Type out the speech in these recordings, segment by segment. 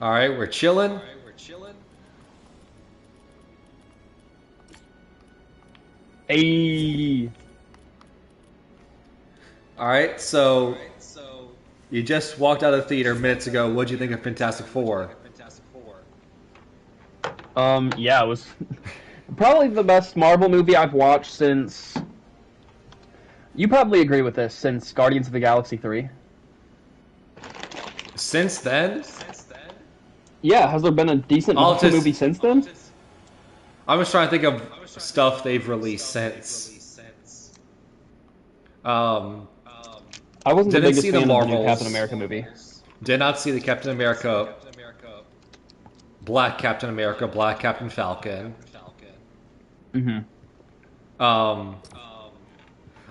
All right, we're chilling. Hey. All right, so you just walked out of the theater minutes ago. What'd you think of Fantastic Four? Yeah, it was probably the best Marvel movie I've watched since. You probably agree with this, since Guardians of the Galaxy 3. Since then, Yeah, has there been a decent I'll Marvel just. movie since then? I'm just trying to think of stuff they've released since. Um, I wasn't the didn't see biggest the fan of the new Captain Marvels. America movie. Did not see the Captain America, Black Captain America, Black Captain Falcon. Mm-hmm. Um,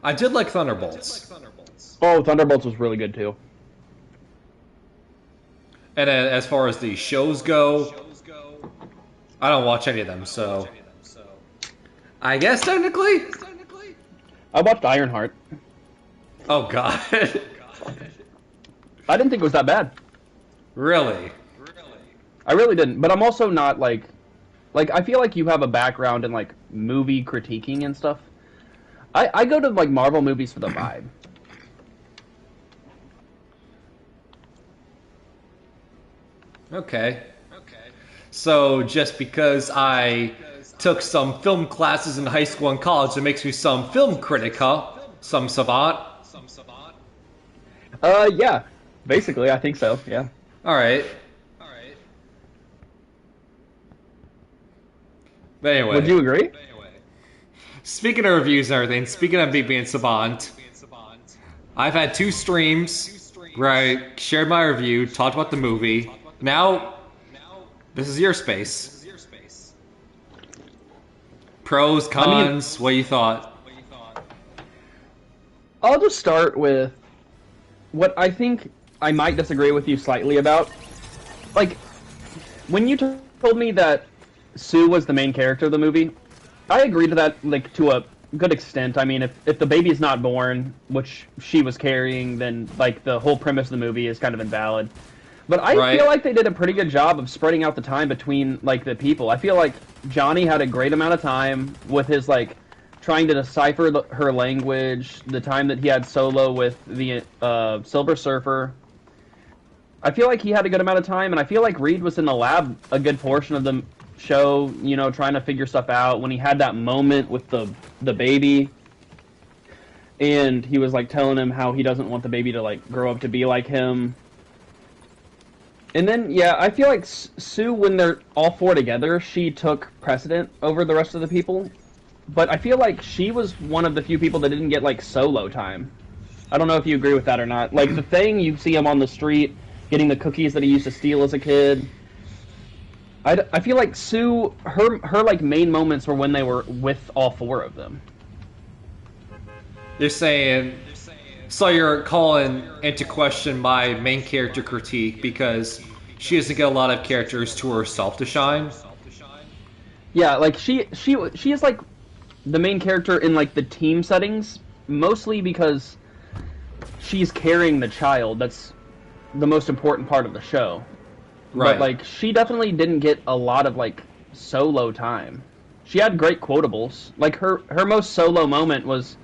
I did like Thunderbolts. Oh, Thunderbolts was really good too. And then as far as the shows go, I don't watch any of them, so I guess technically. I watched Ironheart. Oh God, I didn't think it was that bad. really? I really didn't. But I'm also not like I feel like you have a background in like movie critiquing and stuff. I go to like Marvel movies for the vibe. Okay. So just because I took some film classes in high school and college, it makes me some film critic, huh? Some savant. Yeah. Basically, I think so. Yeah. All right. But Would anyway, you agree? speaking of reviews and everything, speaking of me being savant, I've had two streams where I shared my review, talked about the movie. Now, this is your space. Pros, I mean, cons, what you thought? I'll just start with what I think I might disagree with you slightly about. Like, when you told me that Sue was the main character of the movie, I agree to that, like, to a good extent. I mean, if the baby's not born, which she was carrying, then, like, the whole premise of the movie is kind of invalid. But I feel like they did a pretty good job of spreading out the time between, like, the people. I feel like Johnny had a great amount of time with his, like, trying to decipher her language, the time that he had solo with the Silver Surfer. I feel like he had a good amount of time, and I feel like Reed was in the lab a good portion of the show, you know, trying to figure stuff out. When he had that moment with the baby, and he was, like, telling him how he doesn't want the baby to, like, grow up to be like him. And then, yeah, I feel like Sue, when they're all four together, she took precedent over the rest of the people. But I feel like she was one of the few people that didn't get, like, solo time. I don't know if you agree with that or not. Like, the Thing, you see him on the street getting the cookies that he used to steal as a kid. I feel like Sue, her like, main moments were when they were with all four of them. You're saying, so you're calling into question my main character critique because she doesn't get a lot of characters to herself to shine? Yeah, like, she is, like, the main character in, like, the team settings, mostly because she's carrying the child. That's the most important part of the show. Right. But, like, she definitely didn't get a lot of, like, solo time. She had great quotables. Like, her most solo moment was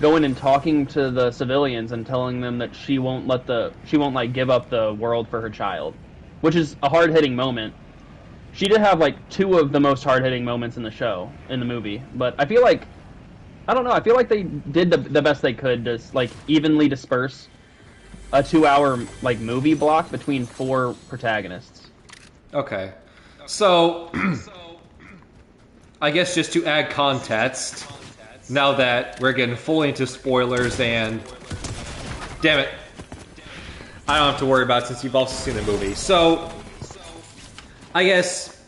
going and talking to the civilians and telling them that she won't like, give up the world for her child. Which is a hard-hitting moment. She did have, like, two of the most hard-hitting moments in the show, in the movie. But I feel like, I don't know, I feel like they did the best they could to, like, evenly disperse a 2-hour, like, movie block between four protagonists. Okay. So, I guess just to add context, now that we're getting fully into spoilers and... Damn it. I don't have to worry about it since you've also seen the movie. So, I guess,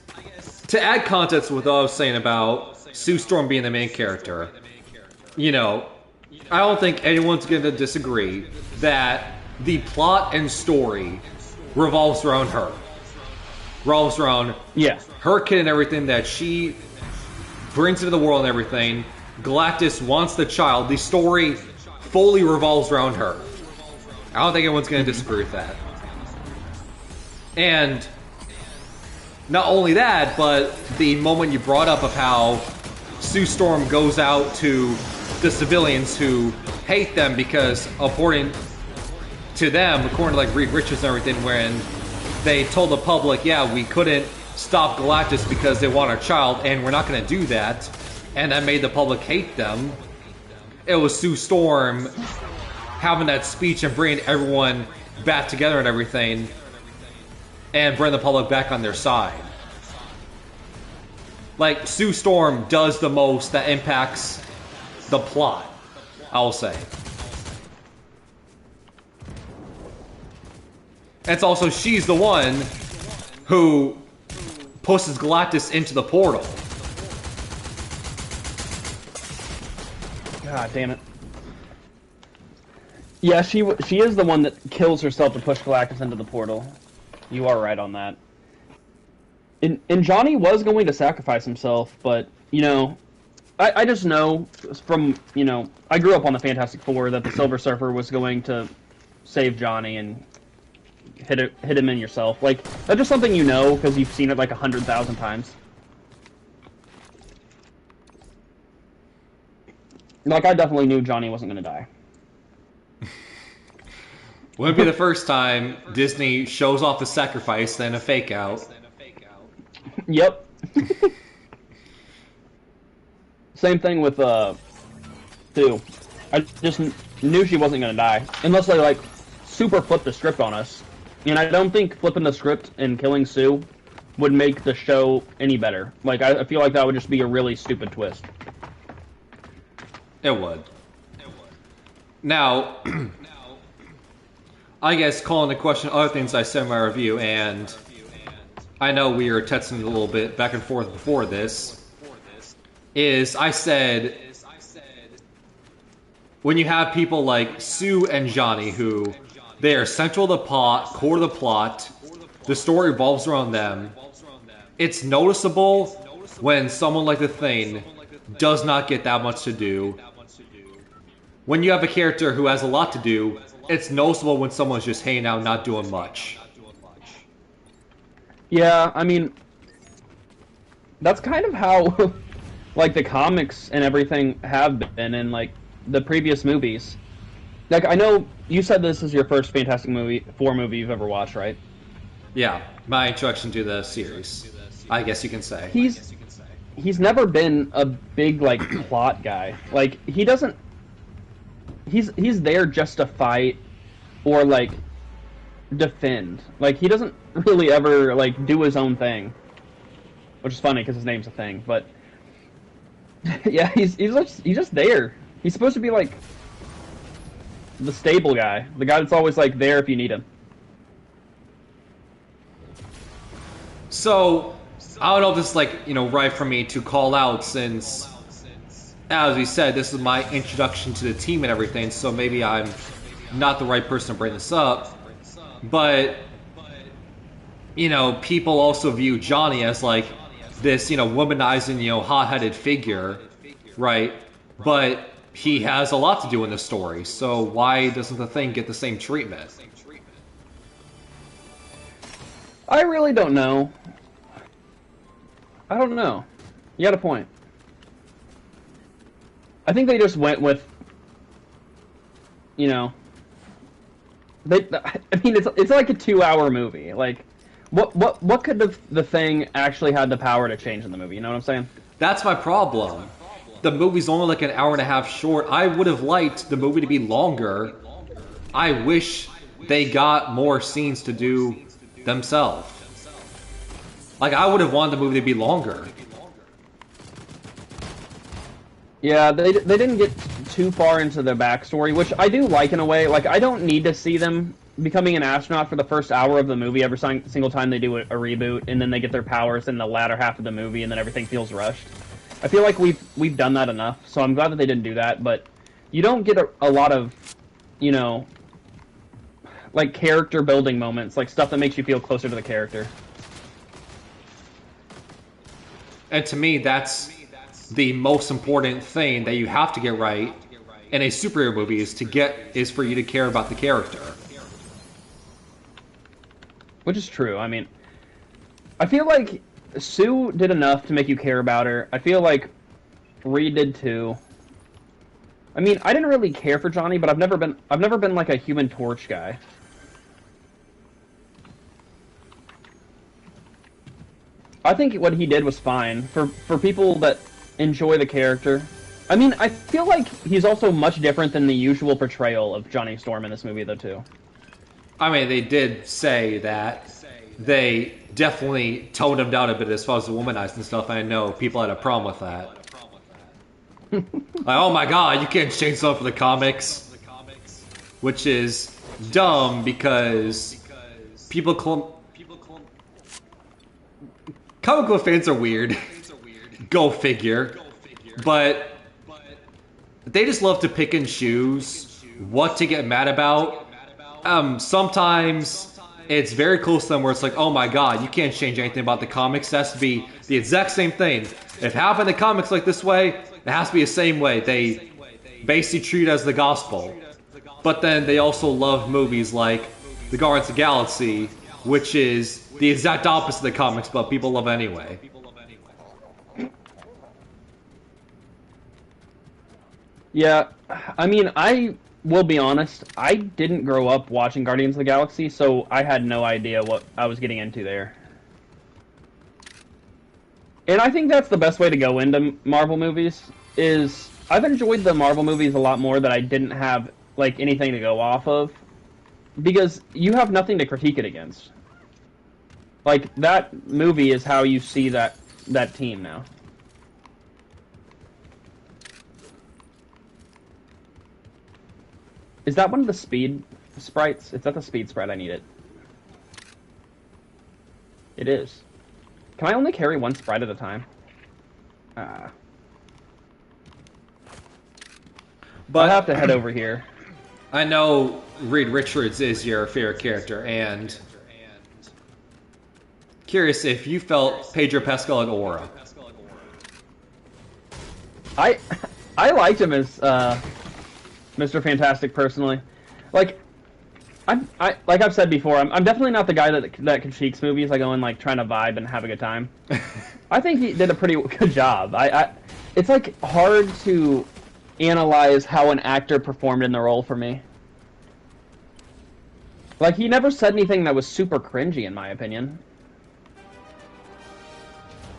to add context with what I was saying about Sue Storm being the main character, you know, I don't think anyone's going to disagree that the plot and story revolves around her. Revolves around her kid and everything that she brings into the world and everything. Galactus wants the child. The story fully revolves around her. I don't think anyone's going to disagree with that. And not only that, but the moment you brought up of how Sue Storm goes out to the civilians who hate them because, according to them, according to like Reed Richards and everything, when they told the public, yeah, we couldn't stop Galactus because they want our child, and we're not going to do that, and that made the public hate them. It was Sue Storm having that speech and bringing everyone back together and everything, and bring the public back on their side. Like, Sue Storm does the most that impacts the plot, I'll say. And it's also, she's the one who pushes Galactus into the portal. God damn it. Yeah, she is the one that kills herself to push Galactus into the portal. You are right on that. And Johnny was going to sacrifice himself, but, you know, I just know from, you know, I grew up on the Fantastic Four that the Silver Surfer was going to save Johnny and hit him in yourself. Like, that's just something you know because you've seen it like 100,000 times. Like, I definitely knew Johnny wasn't going to die. Wouldn't be the first time Disney shows off the sacrifice, then a fake out. Yep. Same thing with Sue. I just knew she wasn't going to die. Unless they, like, super flipped the script on us. And I don't think flipping the script and killing Sue would make the show any better. Like, I feel like that would just be a really stupid twist. It would. Now, I guess calling into question other things I said in my review, and I know we were texting a little bit back and forth before this, is I said, when you have people like Sue and Johnny, who they are central to the plot, core to the plot, the story revolves around them, it's noticeable when someone like the Thing does not get that much to do. When you have a character who has a lot to do, it's noticeable when someone's just hanging out, not doing much. Yeah, I mean, that's kind of how, like, the comics and everything have been in, like, the previous movies. Like, I know you said this is your first Fantastic Four movie you've ever watched, right? Yeah, my introduction to the series, I guess you can say. He's never been a big, like, plot guy. Like, he doesn't... He's there just to fight or, like, defend. Like, he doesn't really ever, like, do his own thing. Which is funny, because his name's a Thing, but... yeah, he's just there. He's supposed to be, like, the stable guy. The guy that's always, like, there if you need him. So, I don't know if this is, like, you know, right for me to call out, since, as we said, this is my introduction to the team and everything, so maybe I'm not the right person to bring this up. But, you know, people also view Johnny as, like, this, you know, womanizing, you know, hot-headed figure, right? But he has a lot to do in the story, so why doesn't the Thing get the same treatment? I really don't know. I don't know. You got a point. I think they just went with, you know, I mean, it's like a 2-hour movie. Like, what could the Thing actually had the power to change in the movie? You know what I'm saying? That's my problem. The movie's only like an hour and a half short. I would have liked the movie to be longer. I wish they got more scenes to do themselves. Like, I would have wanted the movie to be longer. Yeah, they didn't get too far into their backstory, which I do like in a way. Like, I don't need to see them becoming an astronaut for the first hour of the movie every single time they do a reboot, and then they get their powers in the latter half of the movie, and then everything feels rushed. I feel like we've done that enough, so I'm glad that they didn't do that, but you don't get a lot of, you know, like, character building moments, like stuff that makes you feel closer to the character. And to me, that's the most important thing that you have to get right in a superhero movie, is for you to care about the character. Which is true. I mean, I feel like Sue did enough to make you care about her. I feel like Reed did too. I mean, I didn't really care for Johnny, but I've never been like a Human Torch guy. I think what he did was fine for people that enjoy the character. I mean, I feel like he's also much different than the usual portrayal of Johnny Storm in this movie, though, too. I mean, they did say that they definitely toned him down a bit as far as the womanized and stuff, and I know people had a problem with that. Like, oh my god, you can't change stuff for the comics. Which is dumb because comic book fans are weird. Go figure. But they just love to pick and choose what to get mad about. Sometimes it's very close to them where it's like, oh my god, you can't change anything about the comics. It has to be the exact same thing. If it happened in the comics like this way, it has to be the same way. They basically treat it as the gospel. But then they also love movies like The Guardians of the Galaxy, which is the exact opposite of the comics, but people love it anyway. Yeah, I mean, I will be honest, I didn't grow up watching Guardians of the Galaxy, so I had no idea what I was getting into there. And I think that's the best way to go into Marvel movies, is I've enjoyed the Marvel movies a lot more that I didn't have, like, anything to go off of, because you have nothing to critique it against. Like, that movie is how you see that team now. Is that one of the speed sprites? Is that the speed sprite? I need it. It is. Can I only carry one sprite at a time? But I have to head over here. I know Reed Richards is your favorite character, and curious if you felt Pedro Pascal and Aura. I liked him as Mr. Fantastic personally. Like like I've said before, I'm definitely not the guy that critiques movies. I go in like trying to vibe and have a good time. I think he did a pretty good job. It's like hard to analyze how an actor performed in the role for me. Like, he never said anything that was super cringy, in my opinion.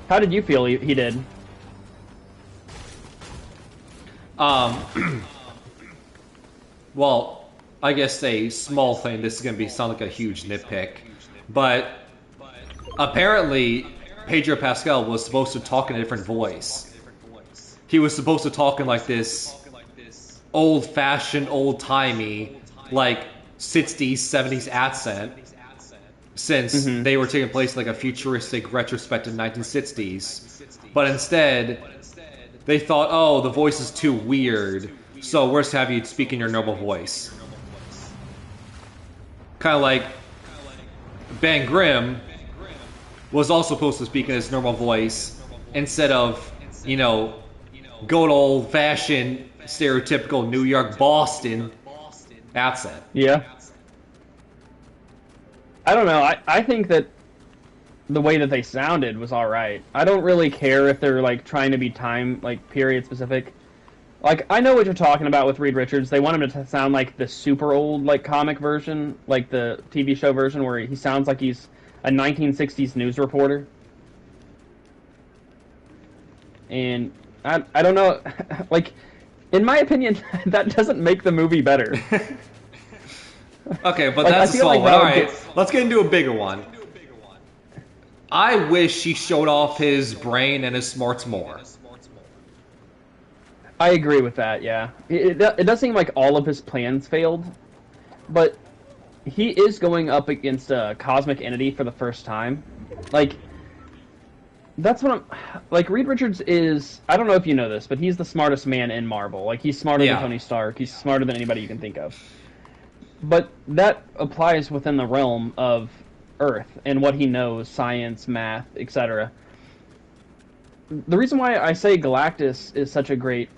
How did you feel he did? Well, I guess a small thing, this is going to sound like a huge nitpick, but apparently Pedro Pascal was supposed to talk in a different voice. He was supposed to talk in like this old-fashioned, old-timey, like 60s, 70s accent, since they were taking place in like a futuristic retrospective 1960s. But instead, they thought, oh, the voice is too weird, so we're just having you speak in your normal voice. Kind of like Ben Grimm was also supposed to speak in his normal voice instead of, you know, good old-fashioned, stereotypical New York, Boston accent. Yeah. I don't know. I think that the way that they sounded was alright. I don't really care if they're, like, trying to be period specific. Like, I know what you're talking about with Reed Richards. They want him to sound like the super old, like, comic version, like the TV show version where he sounds like he's a 1960s news reporter. And I don't know, like, in my opinion, that doesn't make the movie better. Okay, but like, that's a small like one. Alright, let's get into a bigger one. I wish he showed off his brain and his smarts more. I agree with that, yeah. It does seem like all of his plans failed, but he is going up against a cosmic entity for the first time. Like, that's what I'm... Like, Reed Richards is... I don't know if you know this, but he's the smartest man in Marvel. Like, he's smarter than Tony Stark. He's smarter than anybody you can think of. But that applies within the realm of Earth and what he knows, science, math, etc. The reason why I say Galactus is such a great,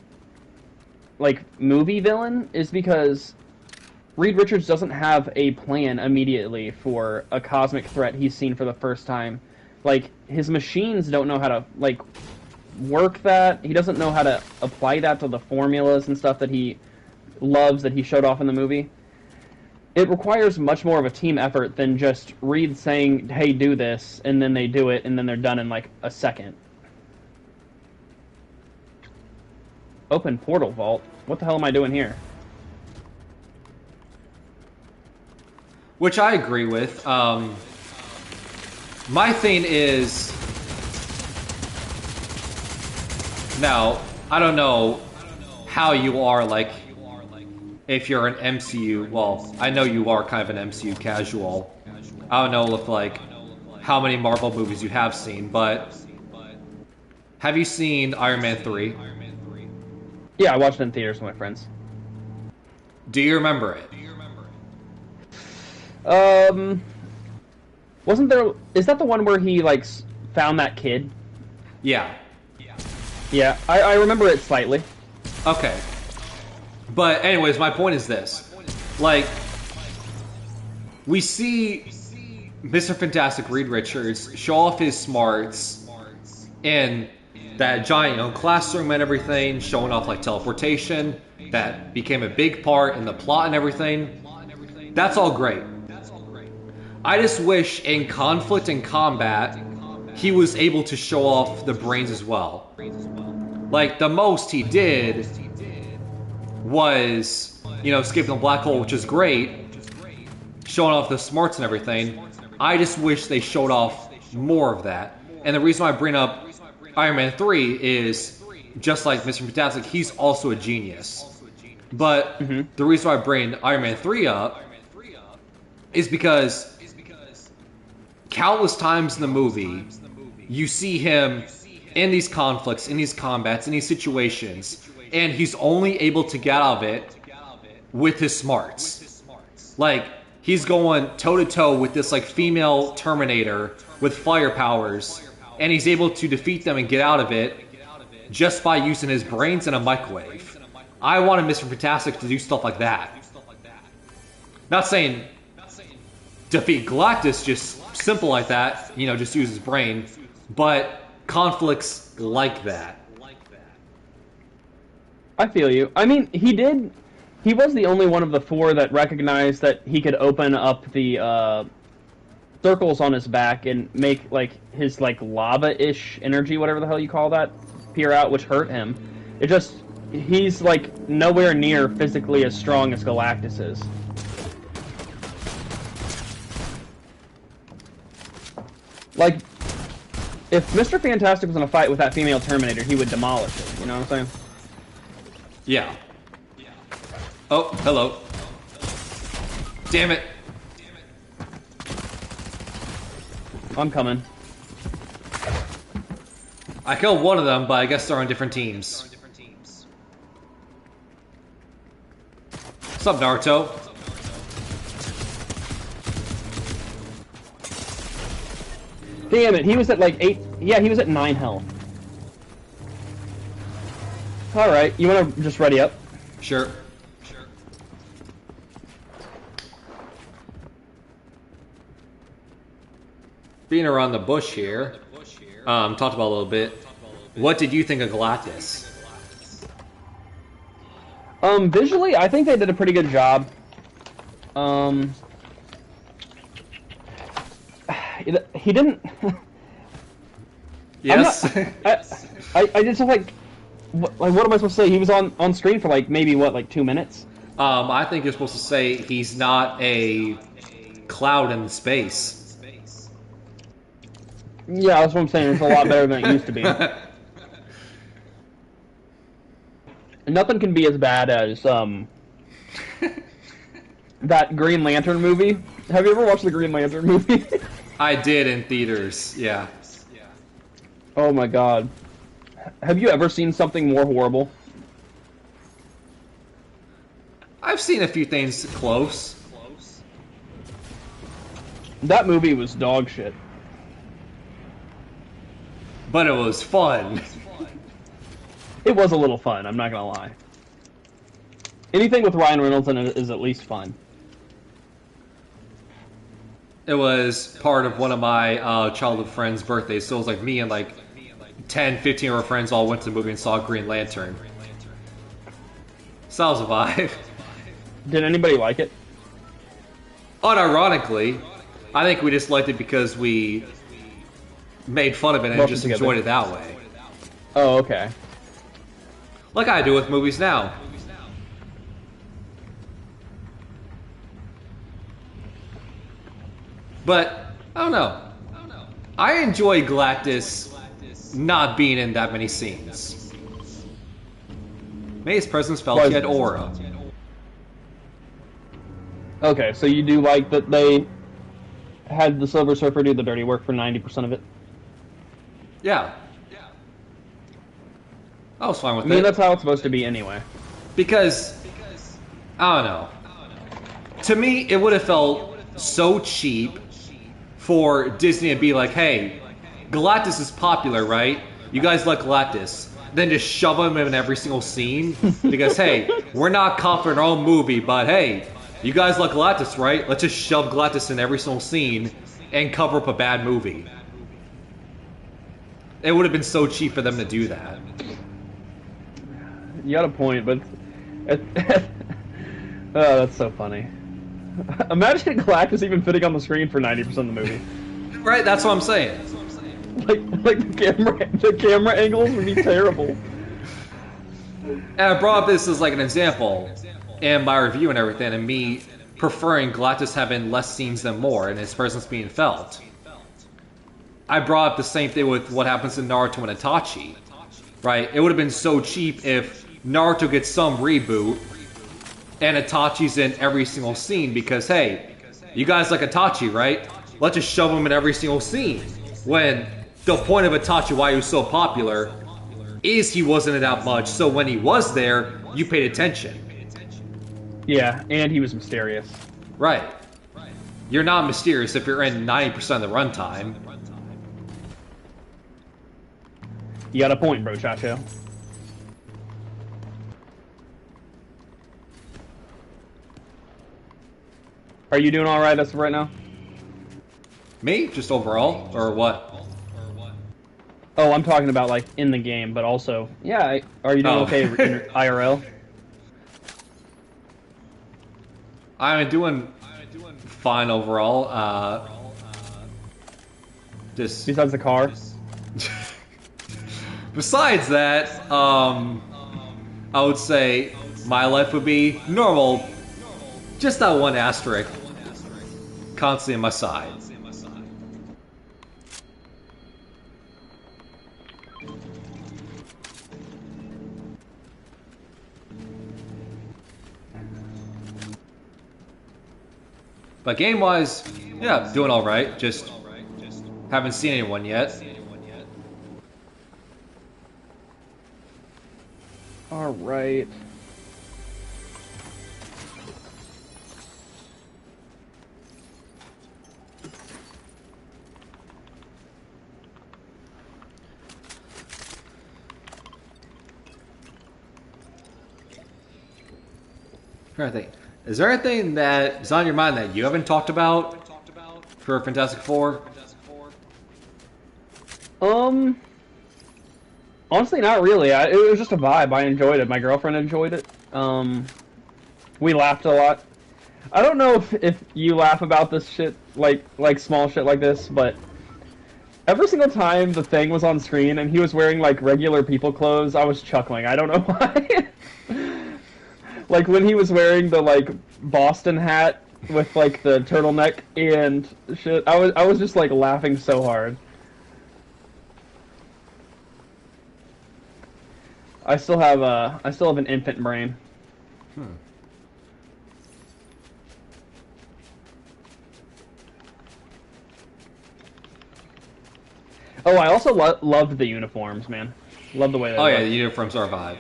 like, movie villain is because Reed Richards doesn't have a plan immediately for a cosmic threat he's seen for the first time Like, his machines don't know how to, like, work that. He doesn't know how to apply that to the formulas and stuff that he loves, that he showed off in the movie. It requires much more of a team effort than just Reed saying, hey, do this, and then they do it, and then they're done in, like, a second. Open portal vault? What the hell am I doing here? Which I agree with. My thing is... Now, I don't know how you are, like, if you're an MCU... Well, I know you are kind of an MCU casual. I don't know if, like, how many Marvel movies you have seen, but... Have you seen Iron Man 3? Yeah, I watched it in theaters with my friends. Do you remember it? Wasn't there... Is that the one where he, like, found that kid? Yeah. Yeah, I remember it slightly. Okay. But anyways, my point is this. Like, we see Mr. Fantastic Reed Richards show off his smarts in that giant, classroom and everything, showing off, like, teleportation. That became a big part in the plot and everything. That's all great. I just wish in conflict and combat, he was able to show off the brains as well. Like, the most he did was, escaping the black hole, which is great, showing off the smarts and everything. I just wish they showed off more of that. And the reason why I bring up Iron Man 3 is, just like Mr. Fantastic, he's also a genius. But the reason why I bring Iron Man 3 up is because countless times in the movie, you see him in these conflicts, in these combats, in these situations, and he's only able to get out of it with his smarts. Like, he's going toe-to-toe with this, like, female Terminator with fire powers, and he's able to defeat them and get out of it just by using his brains and a microwave. I wanted Mr. Fantastic to do stuff like that. Not saying defeat Galactus just simple like that, just use his brain, but conflicts like that. I feel you. I mean, he was the only one of the four that recognized that he could open up the circles on his back and make, like, his, like, lava-ish energy, whatever the hell you call that, peer out, which hurt him. He's, like, nowhere near physically as strong as Galactus is. Like, if Mr. Fantastic was in a fight with that female Terminator, he would demolish it, you know what I'm saying? Yeah. Oh, hello. Damn it. I'm coming. I killed one of them, but I guess they're on different teams. What's up, Naruto? Damn it, he was at like 8... Yeah, he was at 9 health. Alright, you wanna just ready up? Sure. Being around the bush here, talked about a little bit. What did you think of Galactus? Visually, I think they did a pretty good job. He didn't... Yes? I just like... What am I supposed to say? He was on screen for like, maybe what, like 2 minutes? I think you're supposed to say he's not a cloud in space. Yeah, that's what I'm saying. It's a lot better than it used to be. Nothing can be as bad as, that Green Lantern movie. Have you ever watched the Green Lantern movie? I did in theaters, yeah. Oh my god. Have you ever seen something more horrible? I've seen a few things close. That movie was dog shit. But it was fun. It was a little fun, I'm not gonna lie. Anything with Ryan Reynolds in it is at least fun. It was part of one of my childhood friends' birthdays, so it was like me and like 10, 15 of our friends all went to the movie and saw Green Lantern. So that was a vibe. Did anybody like it? Unironically, I think we just liked it because we made fun of it and Both just together. enjoyed it that way. Oh, okay. Like I do with movies now. But, I don't know. I enjoy Galactus not being in that many scenes. Maybe his presence felt he had aura. Okay, so you do like that they had the Silver Surfer do the dirty work for 90% of it? Yeah. I was fine with I mean, it. that's how it's supposed to be anyway. Because, I don't know. To me, it would have felt so cheap for Disney to be like, hey, Galactus is popular, right? You guys like Galactus. Then just shove him in every single scene. Because, hey, we're not confident in our own movie, but hey, you guys like Galactus, right? Let's just shove Galactus in every single scene and cover up a bad movie. It would have been so cheap for them to do that. You got a point, but... oh, that's so funny. Imagine Galactus even fitting on the screen for 90% of the movie. Right, that's what I'm saying. Like the camera angles would be terrible. And I brought up this as like an example in my review and everything, and me preferring Galactus having less scenes than more, and his presence being felt. I brought up the same thing with what happens in Naruto and Itachi. Right? It would have been so cheap if Naruto gets some reboot and Itachi's in every single scene because, hey, you guys like Itachi, right? Let's just shove him in every single scene. When the point of Itachi, why he was so popular, is he wasn't in that much, so when he was there, you paid attention. Yeah, and he was mysterious. Right. You're not mysterious if you're in 90% of the runtime. You got a point, bro, Chacho. Are you doing alright as of right now? Me? Just overall? Or what? Oh, I'm talking about, like, in the game, but also... Yeah, are you doing okay in IRL? I'm doing fine overall. Just... Besides the car? Besides that, I would say my life would be normal. Just that one asterisk constantly on my side. But game-wise, yeah, doing alright. Just haven't seen anyone yet. Alright. Trying to think. Is there anything that is on your mind that you haven't talked about for Fantastic Four? Honestly, not really. It was just a vibe. I enjoyed it. My girlfriend enjoyed it. We laughed a lot. I don't know if you laugh about this shit, like small shit like this, but every single time the Thing was on screen and he was wearing, like, regular people clothes, I was chuckling. I don't know why. Like, when he was wearing the, like, Boston hat with, like, the turtleneck and shit, I was just, like, laughing so hard. I still have an infant brain. Oh, I also loved the uniforms, man. Loved the way they Oh yeah, looked. the uniforms are a vibe.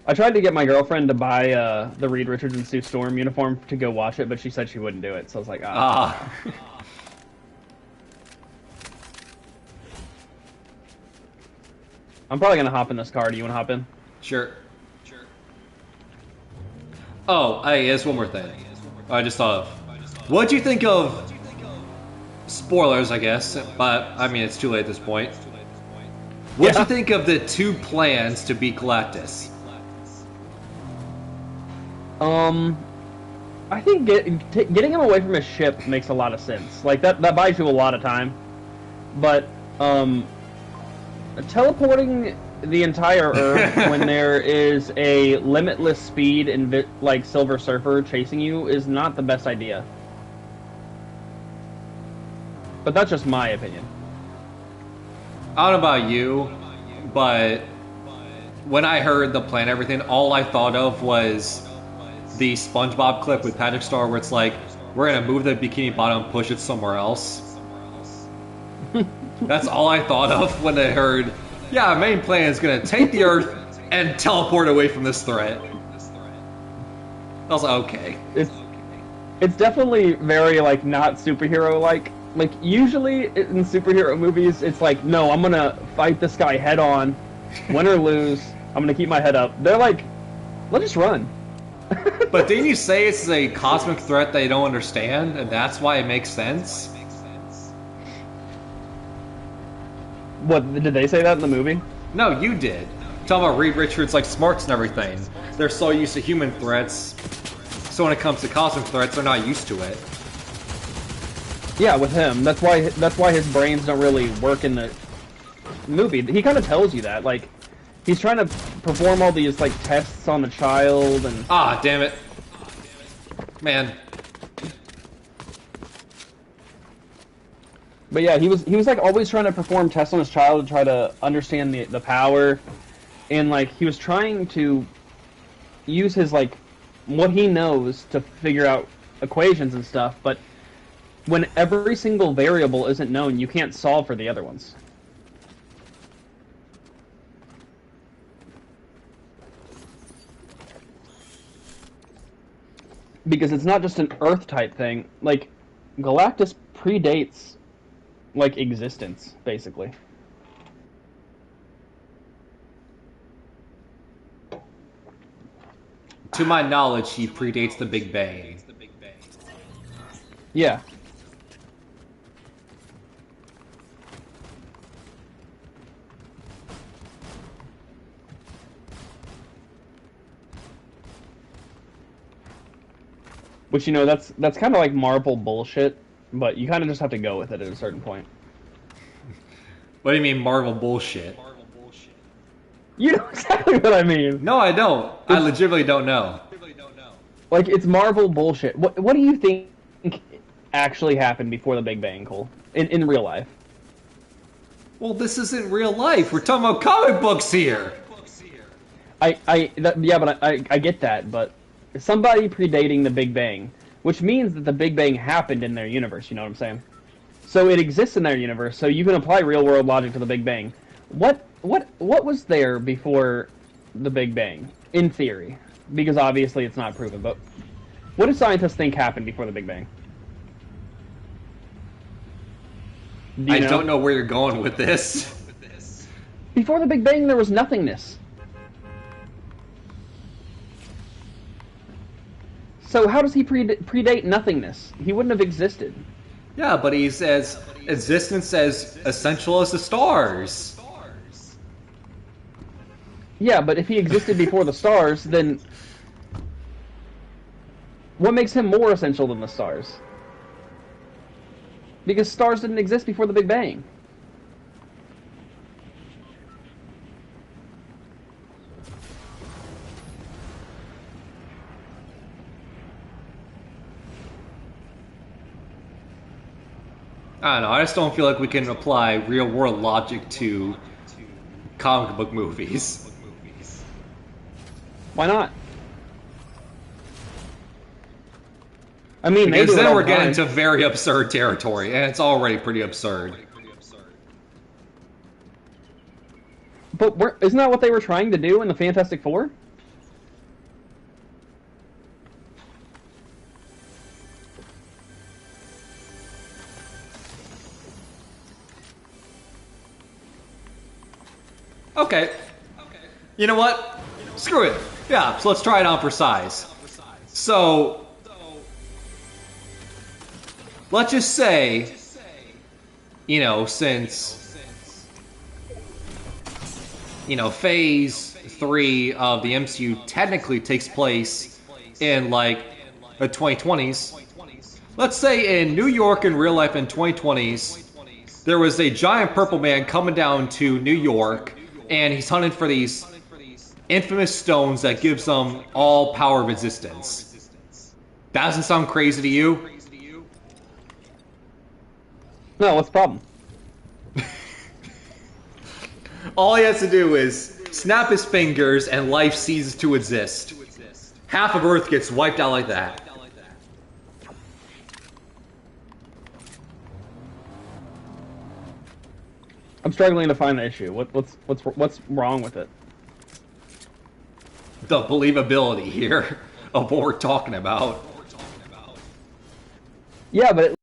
I tried to get my girlfriend to buy the Reed Richards and Sue Storm uniform to go watch it, but she said she wouldn't do it, so I was like, ah. I'm probably gonna hop in this car. Do you wanna hop in? Sure. Oh, hey, there's one more thing. I just thought of. What'd you think of spoilers, I guess, but I mean it's too late at this point. What'd you think of the two plans to beat Galactus? I think getting him away from his ship makes a lot of sense. Like that buys you a lot of time. But teleporting the entire Earth when there is a limitless speed and like Silver Surfer chasing you is not the best idea. But that's just my opinion. I don't know about you, but when I heard the plan, everything, all I thought of was the SpongeBob clip with Patrick Star, where it's like, we're gonna move the Bikini Bottom and push it somewhere else. That's all I thought of when I heard, yeah, our main plan is gonna take the Earth and teleport away from this threat. I was like, okay. It's definitely very, like, not superhero-like. Like, usually in superhero movies, it's like, no, I'm gonna fight this guy head-on, win or lose, I'm gonna keep my head up. They're like, let's just run. But didn't you say it's a cosmic threat they don't understand, and that's why it makes sense? What, did they say that in the movie? No, you did. Talking about Reed Richards, like, smarts and everything. They're so used to human threats, so when it comes to cosmic threats, they're not used to it. Yeah, with him. That's why his brains don't really work in the movie. He kind of tells you that. Like, he's trying to perform all these, like, tests on the child and... Ah, damn it. Man. But yeah, he was like always trying to perform tests on his child to try to understand the power, and like he was trying to use his like what he knows to figure out equations and stuff. But when every single variable isn't known, you can't solve for the other ones. Because it's not just an Earth type thing. Like Galactus predates like existence, basically. To my knowledge, he predates the Big Bang. Yeah. Which, you know, that's kind of like Marvel bullshit, but you kind of just have to go with it at a certain point. What do you mean Marvel bullshit? You know exactly what I mean. No, I don't. I legitimately don't know. Like, it's Marvel bullshit. What do you think actually happened before the Big Bang, Cole? In real life? Well, this isn't real life. We're talking about comic books here. Yeah, but I get that, but somebody predating the Big Bang, which means that the Big Bang happened in their universe, you know what I'm saying? So it exists in their universe, so you can apply real-world logic to the Big Bang. What was there before the Big Bang, in theory? Because obviously it's not proven, but what do scientists think happened before the Big Bang? I don't know where you're going with this. Before the Big Bang, there was nothingness. So how does he predate nothingness? He wouldn't have existed. Yeah, but he says existence as essential as the stars. Yeah, but if he existed before the stars, then what makes him more essential than the stars? Because stars didn't exist before the Big Bang. I don't know, I just don't feel like we can apply real-world logic to comic book movies. Why not? I mean, because they do then it we're all getting the time. into very absurd territory, and it's already pretty absurd. But isn't that what they were trying to do in the Fantastic Four? Okay. You know what? Screw it. Yeah, so let's try it on for size. So, let's just say, since, Phase 3 of the MCU technically takes place in, like, the 2020s. Let's say in New York in real life in 2020s, there was a giant purple man coming down to New York, and he's hunting for these infamous stones that gives them all power of existence. That doesn't sound crazy to you? No, what's the problem? All he has to do is snap his fingers and life ceases to exist. Half of Earth gets wiped out like that. I'm struggling to find the issue. What's wrong with it? The believability here of what we're talking about. Yeah, but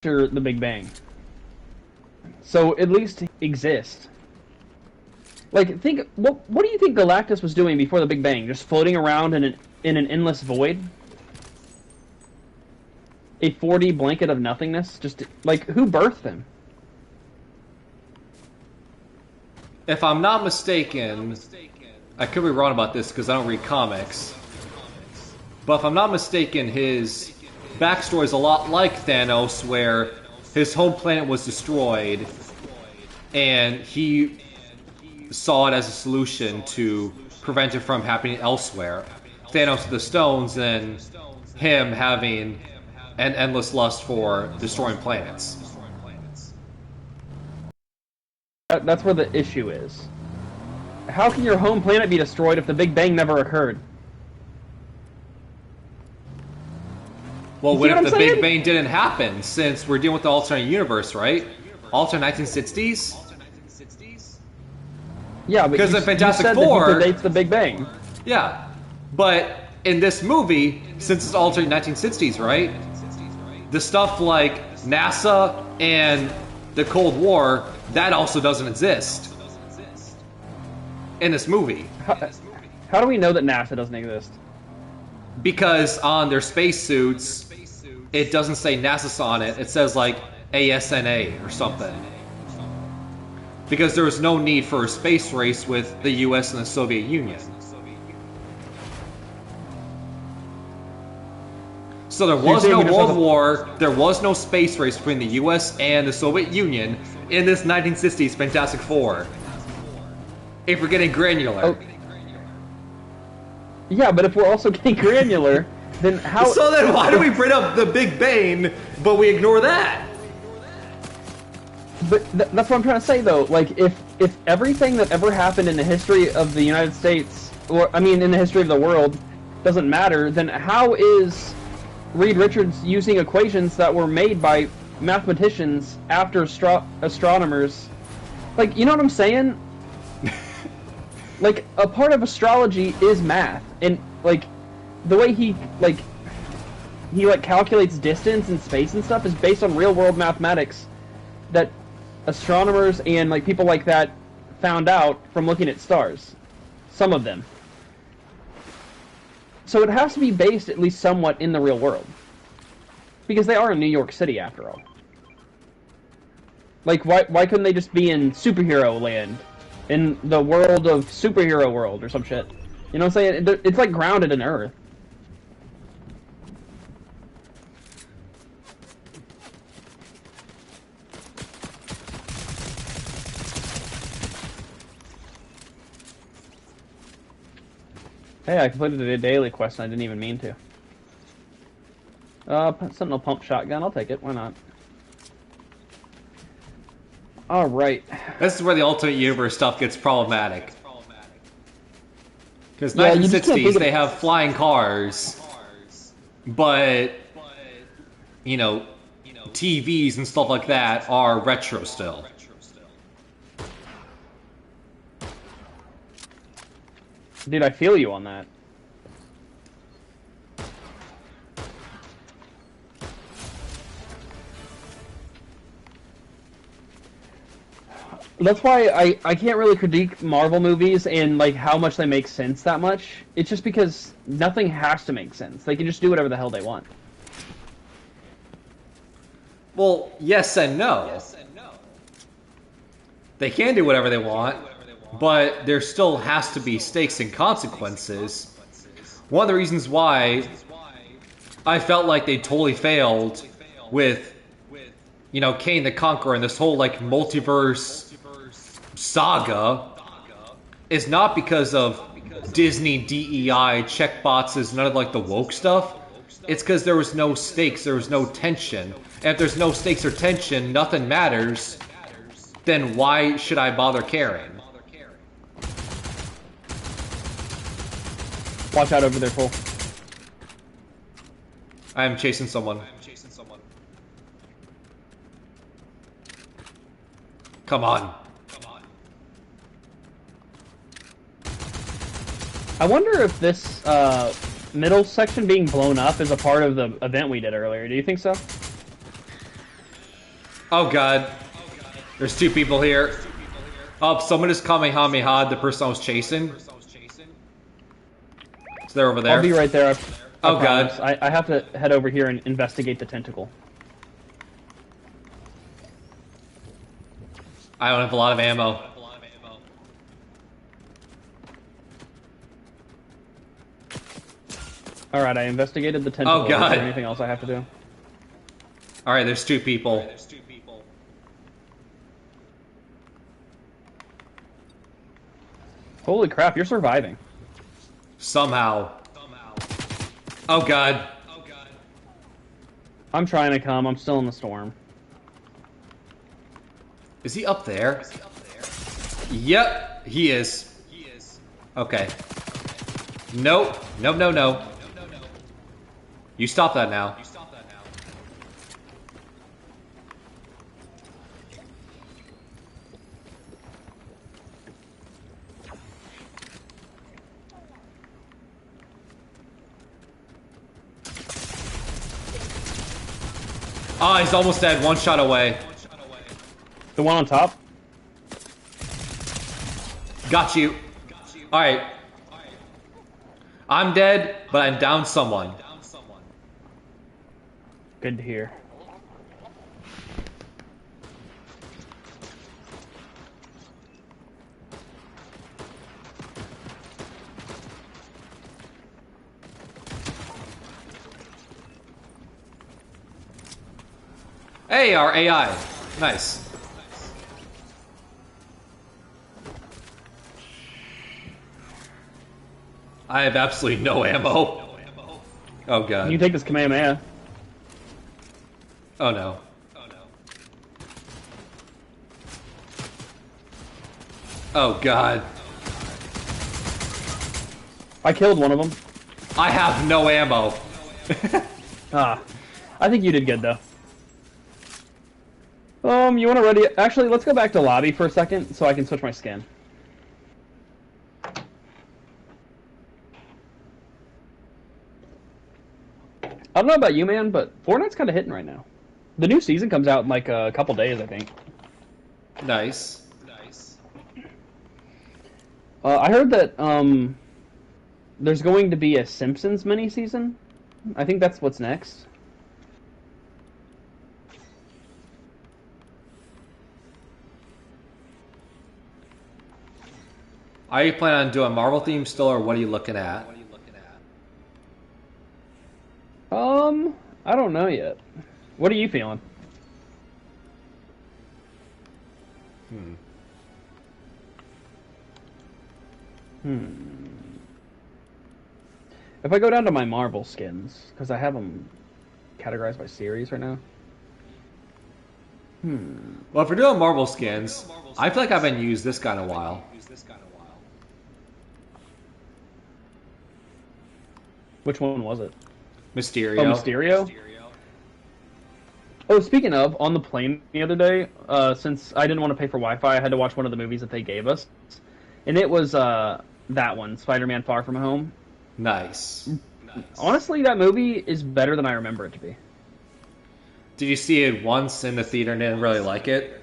after the Big Bang, so at least exist. Like, think what do you think Galactus was doing before the Big Bang? Just floating around in an endless void? A 4D blanket of nothingness? Just, like, who birthed him? If I'm not mistaken, I could be wrong about this because I don't read comics, but if I'm not mistaken, his backstory is a lot like Thanos, where his home planet was destroyed, and he saw it as a solution to prevent it from happening elsewhere. Thanos with the stones, and him having an endless lust for destroying planets. That's where the issue is. How can your home planet be destroyed if the Big Bang never occurred? Well, what if the Big Bang didn't happen, since we're dealing with the alternate universe, right? Alternate 1960s? Yeah, but because in Fantastic you said Four, that he predates the Big Bang. Yeah, but in this movie, since it's alternate 1960s, right? The stuff like NASA and the Cold War, that also doesn't exist in this movie. How do we know that NASA doesn't exist? Because on their spacesuits, it doesn't say NASA on it. It says like ASNA or something. Because there was no need for a space race with the US and the Soviet Union. So there was no World War, there was no space race between the US and the Soviet Union in this 1960s Fantastic Four. If we're getting granular. Oh. Yeah, but if we're also getting granular, then how... So then why do we bring up the Big Bang, but we ignore that? But that's what I'm trying to say, though. Like, if everything that ever happened in the history of the United States, or, I mean, in the history of the world, doesn't matter, then how is Reed Richards using equations that were made by mathematicians after astronomers? Like, you know what I'm saying? Like, a part of astrology is math, and, like, the way he calculates distance and space and stuff is based on real-world mathematics that astronomers and, like, people like that found out from looking at stars. Some of them. So it has to be based at least somewhat in the real world. Because they are in New York City, after all. Like, why couldn't they just be in superhero land? In the world of superhero world or some shit. You know what I'm saying? It's like grounded in Earth. Hey, I completed a daily quest and I didn't even mean to. Sentinel pump shotgun, I'll take it, why not? Alright. This is where the alternate universe stuff gets problematic. Because 1960s, they have flying cars, but, you know, TVs and stuff like that are retro still. Dude, I feel you on that. That's why I can't really critique Marvel movies and, like, how much they make sense that much. It's just because nothing has to make sense. They can just do whatever the hell they want. Well, yes and no. They can do whatever they want, but there still has to be stakes and consequences. One of the reasons why I felt like they totally failed with, Kane the Conqueror and this whole, multiverse saga is not because of Disney DEI checkboxes, none of, the woke stuff. It's because there was no stakes, there was no tension. And if there's no stakes or tension, nothing matters, then why should I bother caring? Watch out over there, Cole. I am chasing someone. Come on. I wonder if this middle section being blown up is a part of the event we did earlier. Do you think so? Oh god. There's two people here. Oh, someone just Kamehameha'd the person I was chasing. So they're over there. I'll be right there. Oh god. I have to head over here and investigate the tentacle. I don't have a lot of ammo. Alright, I investigated the tentacle. Oh god. Is there anything else I have to do? Alright, there's two people. Holy crap, you're surviving. Somehow. Oh god. I'm trying to come. I'm still in the storm. Is he up there? Yep, he is. Okay. Nope. Nope, no, no. You stop that now. Ah, he's almost dead. One shot away. The one on top? Got you. Alright. I'm dead, but I'm down someone. Good to hear. Hey, our AI. Nice. I have absolutely no ammo. Oh god. You can take this Kamehameha. Oh no. Oh god. I killed one of them. I have no ammo. I think you did good though. You want to ready? Actually, let's go back to lobby for a second so I can switch my skin. I don't know about you, man, but Fortnite's kind of hitting right now. The new season comes out in like a couple days, I think. Nice. I heard that there's going to be a Simpsons mini-season. I think that's what's next. Are you planning on doing Marvel theme still, or what are you looking at? I don't know yet. What are you feeling? If I go down to my Marvel skins, because I have them categorized by series right now. Well, if we're doing Marvel skins, I feel like I haven't used this guy in a while. Which one was it? Mysterio. Oh, Mysterio? Oh, speaking of, on the plane the other day, since I didn't want to pay for Wi-Fi, I had to watch one of the movies that they gave us. And it was that one, Spider-Man Far From Home. Nice. Honestly, that movie is better than I remember it to be. Did you see it once in the theater and didn't really like it?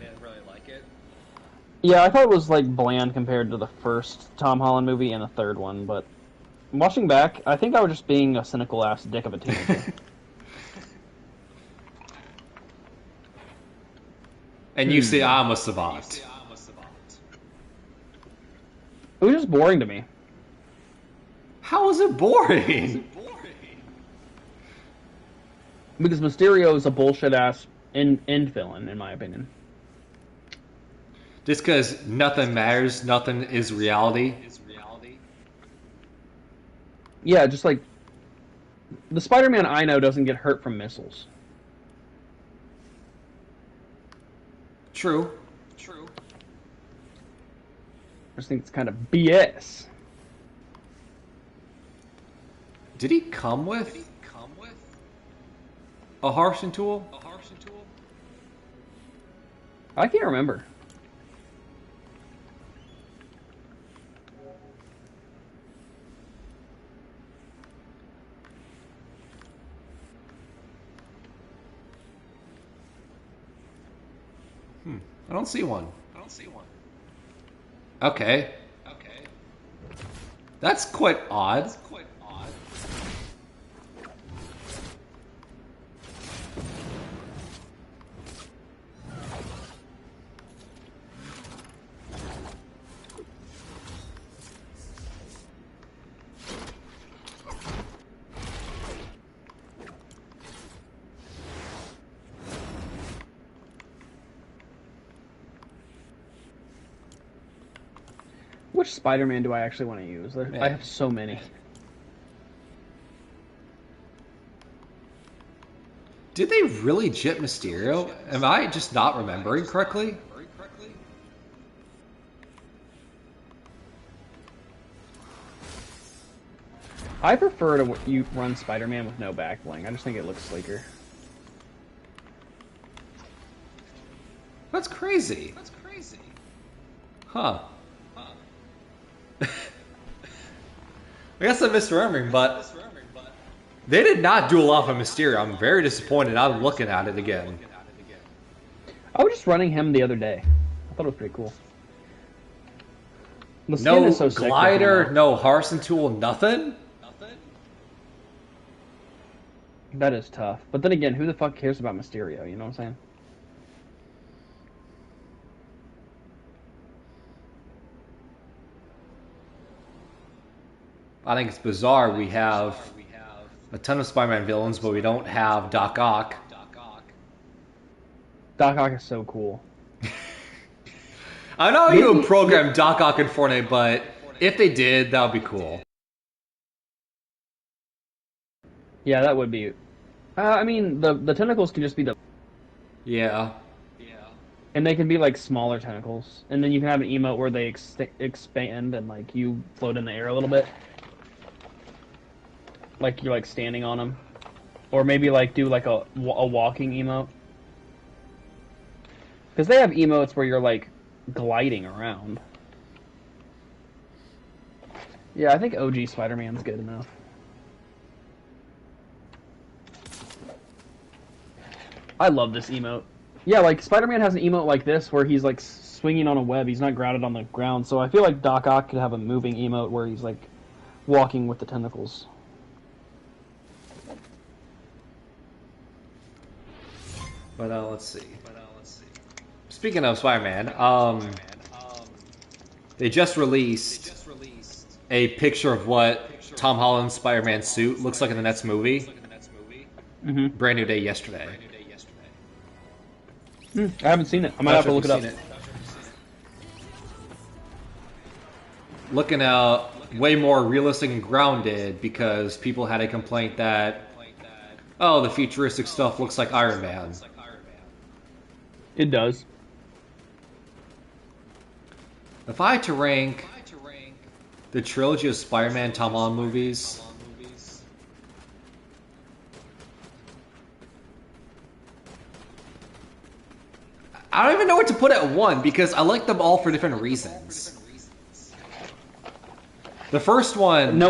Yeah, I thought it was like bland compared to the first Tom Holland movie and the third one, but watching back, I think I was just being a cynical ass dick of a teenager. and you say I'm a savant. It was just boring to me. How is it boring? Because Mysterio is a bullshit ass end villain, in my opinion. Just because nothing matters, nothing is reality. Yeah, just like the Spider-Man I know doesn't get hurt from missiles. True. I just think it's kind of BS. Did he come with a harvesting tool? I can't remember. I don't see one. Okay. That's quite odd. Which Spider-Man do I actually want to use? I have so many. Did they really jit Mysterio? Am I just not remembering correctly? I prefer to you run Spider-Man with no back bling. I just think it looks sleeker. That's crazy. Huh. I guess I'm misremembering, but they did not do a lot for Mysterio. I'm very disappointed. I'm looking at it again. I was just running him the other day. I thought it was pretty cool. The skin No is so sick glider, no harvesting tool, nothing? That is tough. But then again, who the fuck cares about Mysterio? You know what I'm saying? I think it's bizarre. We have a ton of Spider-Man villains, but we don't have Doc Ock. Doc Ock is so cool. I know you would program Doc Ock in Fortnite, but if they did, that would be cool. Yeah, that would be. I mean, the tentacles can just be the. Yeah. And they can be like smaller tentacles, and then you can have an emote where they expand and like you float in the air a little bit. Like you're like standing on them, or maybe like do like a walking emote. Because they have emotes where you're like gliding around. Yeah, I think OG Spider-Man's good enough. I love this emote. Yeah, like Spider-Man has an emote like this where he's like swinging on a web. He's not grounded on the ground. So I feel like Doc Ock could have a moving emote where he's like walking with the tentacles. But let's see. Speaking of Spider-Man, they just released a picture of what Tom Holland's Spider-Man suit looks like in the next movie. Brand new day yesterday. I haven't seen it. I might have to look it up. Looking out way more realistic and grounded because people had a complaint that, oh, the futuristic stuff looks like Iron Man. It does. If I had to rank the trilogy of Spider-Man Tom Holland movies, I don't even know what to put at one because I like them all for different reasons. The first one,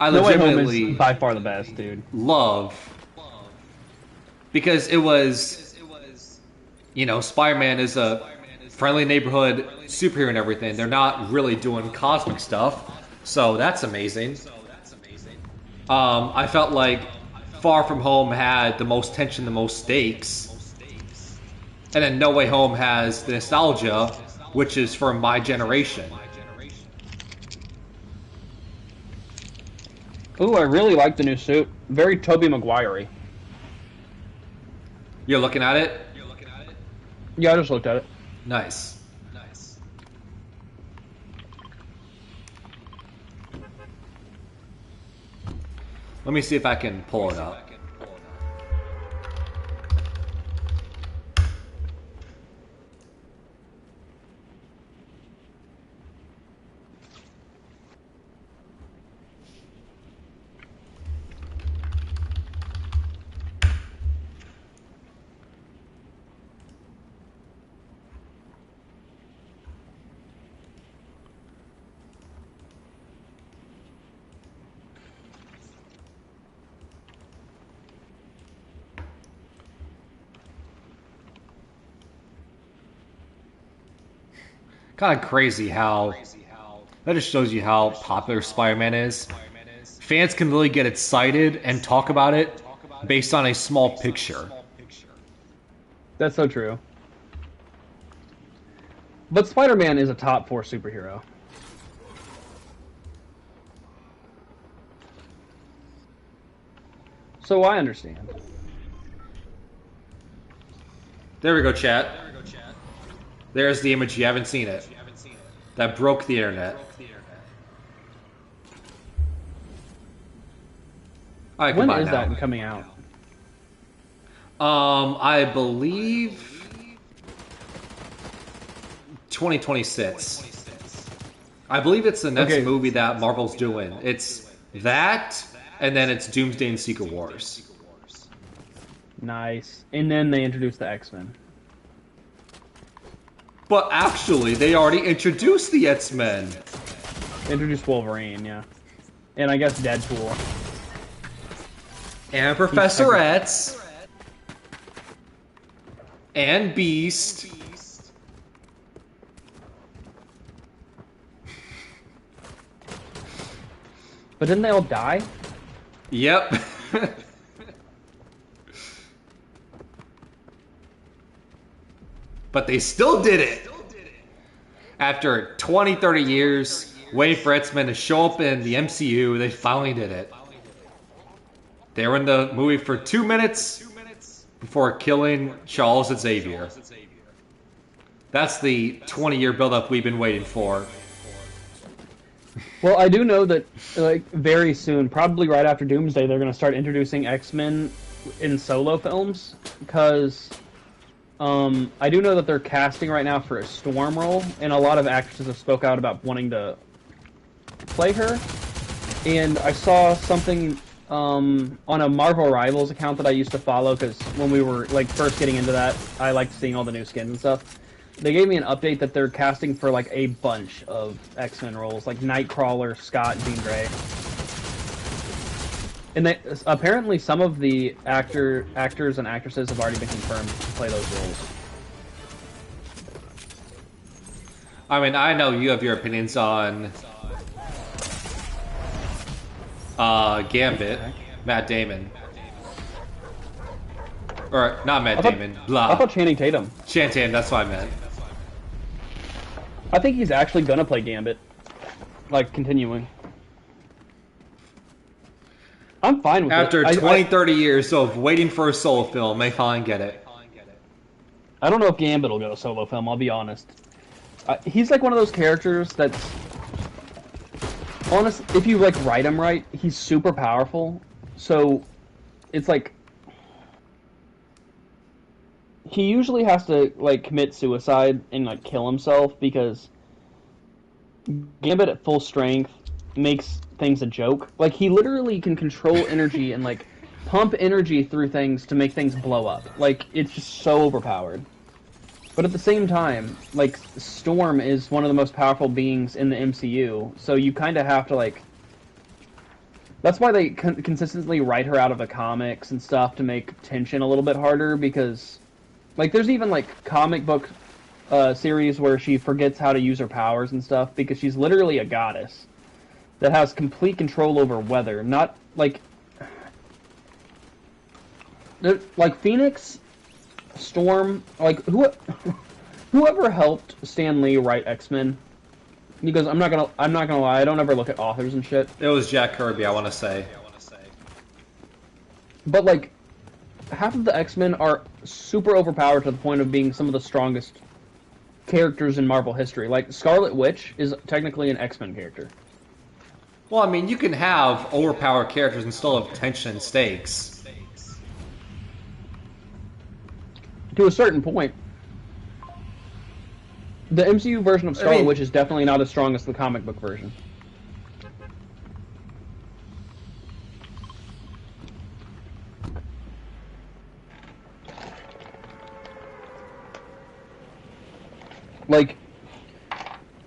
I legitimately is by far the best, dude. Love because it was, you know, Spider-Man is a friendly neighborhood superhero and everything. They're not really doing cosmic stuff, so that's amazing. I felt like Far From Home had the most tension, the most stakes. And then No Way Home has the nostalgia, which is for my generation. Ooh, I really like the new suit. Very Tobey Maguire-y. You're looking at it? Yeah, I just looked at it. Nice. Let me see if I can pull it up. Kind of crazy how that just shows you how popular Spider-Man is. Fans can really get excited and talk about it based on a small picture. That's so true. But Spider-Man is a top 4 superhero. So I understand. There we go, chat. There's the image. You haven't seen it. That broke the internet. All right, When goodbye is now. that coming out? I believe 2026. I believe it's the next movie that Marvel's doing. It's that, and then it's Doomsday and Secret Wars. Nice. And then they introduced the X-Men. But actually, they already introduced the X-Men. They introduced Wolverine, yeah. And I guess Deadpool. And Professor X. And Beast. But didn't they all die? Yep. But they still did it. After 20, 30 years, waiting for X-Men to show up in the MCU, they finally did it. They were in the movie for 2 minutes before killing Charles Xavier. That's the 20-year buildup we've been waiting for. Well, I do know that, like, very soon, probably right after Doomsday, they're going to start introducing X-Men in solo films, because I do know that they're casting right now for a Storm role, and a lot of actresses have spoke out about wanting to play her. And I saw something on a Marvel Rivals account that I used to follow, because when we were like first getting into that, I liked seeing all the new skins and stuff. They gave me an update that they're casting for like a bunch of X-Men roles, like Nightcrawler, Scott, Jean Grey. And they, apparently some of the actors and actresses have already been confirmed to play those roles. I mean, I know you have your opinions on Gambit, Matt Damon. Or, not Matt Damon, blah. I thought Channing Tatum. Channing Tatum, that's what I meant. I think he's actually gonna play Gambit. Like, continuing. I'm fine with After it. 20, 30 years of waiting for a solo film, they finally get it. I don't know if Gambit will go solo film, I'll be honest. He's like one of those characters that's... Honest, if you like write him right, he's super powerful. So, it's like... He usually has to like commit suicide and like kill himself because Gambit at full strength makes things a joke. Like he literally can control energy and like pump energy through things to make things blow up. Like it's just so overpowered. But at the same time, like Storm is one of the most powerful beings in the MCU, so you kind of have to like. That's why they consistently write her out of the comics and stuff to make tension a little bit harder because. Like, there's even, like, comic book series where she forgets how to use her powers and stuff because she's literally a goddess that has complete control over weather. Not, like... Like, Phoenix Storm, like whoever helped Stan Lee write X-Men, because I'm not gonna lie, I don't ever look at authors and shit. It was Jack Kirby, I want to say. But like, half of the X-Men are super overpowered to the point of being some of the strongest characters in Marvel history. Like Scarlet Witch is technically an X-Men character. Well, I mean, you can have overpowered characters and still have tension and stakes. To a certain point. The MCU version of Scarlet Witch is definitely not as strong as the comic book version. Like,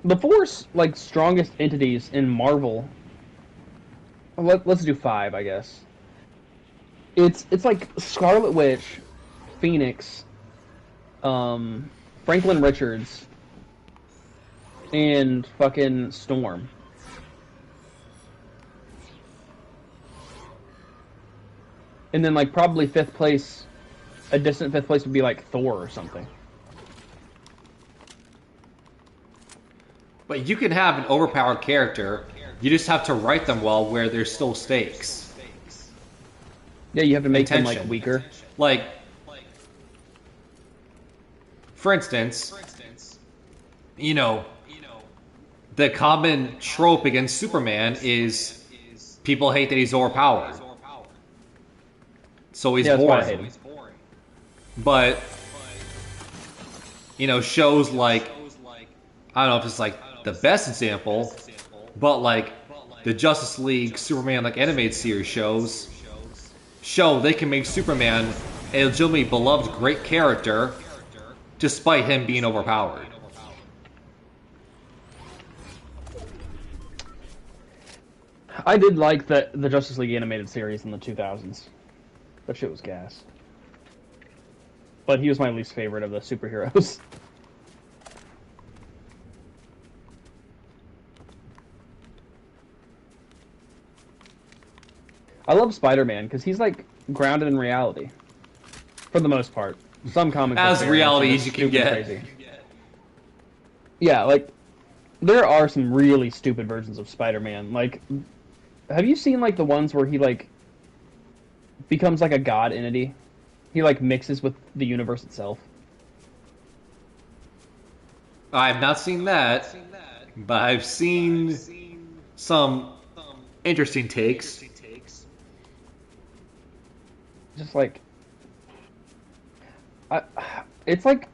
the four, like, strongest entities in Marvel... Let's do 5, I guess. It's like Scarlet Witch, Phoenix, Franklin Richards, and fucking Storm. And then, like, probably 5th place, a distant 5th place would be, like, Thor or something. But you can have an overpowered character, you just have to write them well where there's still stakes. Yeah, you have to make them, like, weaker. Like, for instance, you know, the common trope against Superman is people hate that he's overpowered. So he's boring. Why I hate him. But, you know, shows like, I don't know if it's like the best example, but like the Justice League Superman like animated series show they can make Superman a legitimately beloved great character despite him being overpowered. I did like the Justice League animated series in the 2000s. That shit was gas. But he was my least favorite of the superheroes. I love Spider-Man because he's like grounded in reality, for the most part. Some comic as reality as you can get. Crazy. Yeah, like there are some really stupid versions of Spider-Man. Like, have you seen like the ones where he like becomes like a god entity? He like mixes with the universe itself. I've not seen that, but I've seen some interesting takes. Just like, it's like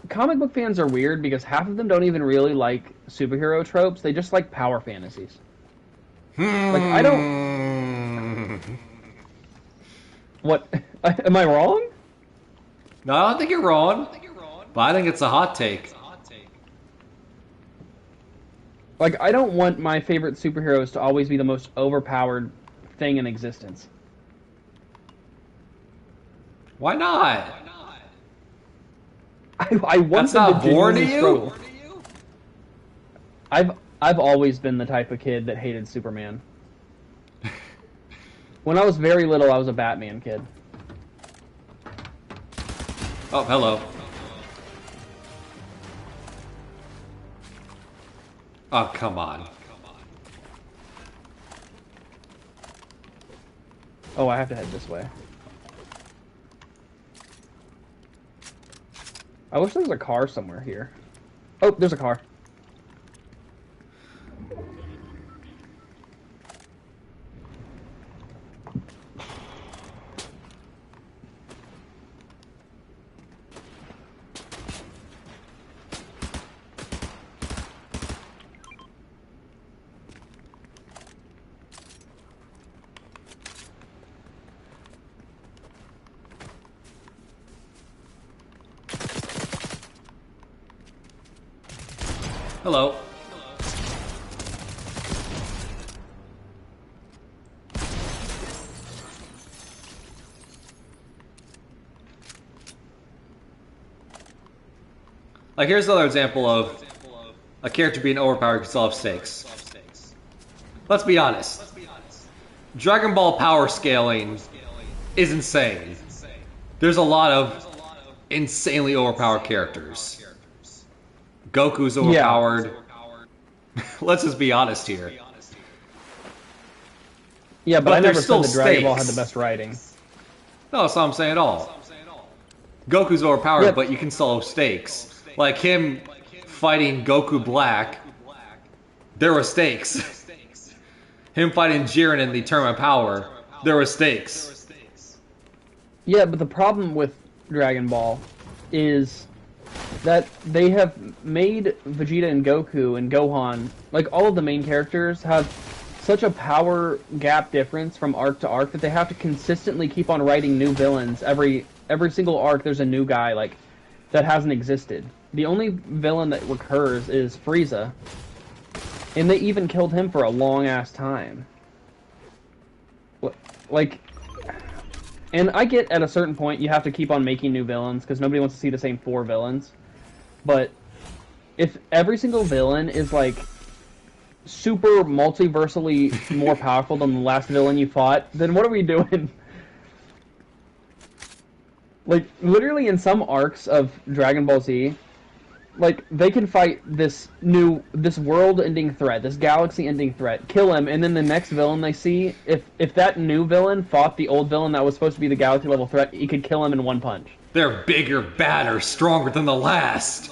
comic book fans are weird because half of them don't even really like superhero tropes. They just like power fantasies. Like, I don't... What? Am I wrong? No, I don't think you're wrong. But I think it's a hot take. Like, I don't want my favorite superheroes to always be the most overpowered thing in existence. Why not? I want That's them not to boring to genuinely you? struggle. I've always been the type of kid that hated Superman. When I was very little, I was a Batman kid. Oh, hello. Oh, come on. Oh, I have to head this way. I wish there was a car somewhere here. Oh, there's a car. Hello. Like, here's another example of a character being overpowered because of stakes. Let's be honest. Dragon Ball power scaling is insane. There's a lot of insanely overpowered characters. Goku's Yeah, overpowered. Let's just be honest here. yeah, but I But there's never said still that Dragon Ball had the stakes. best writing. No, that's not what I'm saying at all. Goku's overpowered, Yep. but you can still have stakes. Like him fighting Goku Black, there were stakes. Him fighting Jiren in the Tournament of Power, there were stakes. Yeah, but the problem with Dragon Ball is that they have made Vegeta and Goku and Gohan, like all of the main characters, have such a power gap difference from arc to arc that they have to consistently keep on writing new villains. Every single arc, there's a new guy like that hasn't existed. The only villain that recurs is Frieza, and they even killed him for a long ass time. Like, and I get at a certain point you have to keep on making new villains because nobody wants to see the same 4 villains. But if every single villain is like super multiversally more powerful than the last villain you fought, then what are we doing? Like, literally in some arcs of Dragon Ball Z, like, they can fight this world-ending threat, this galaxy-ending threat, kill him, and then the next villain they see, if that new villain fought the old villain that was supposed to be the galaxy-level threat, he could kill him in one punch. They're bigger, badder, stronger than the last.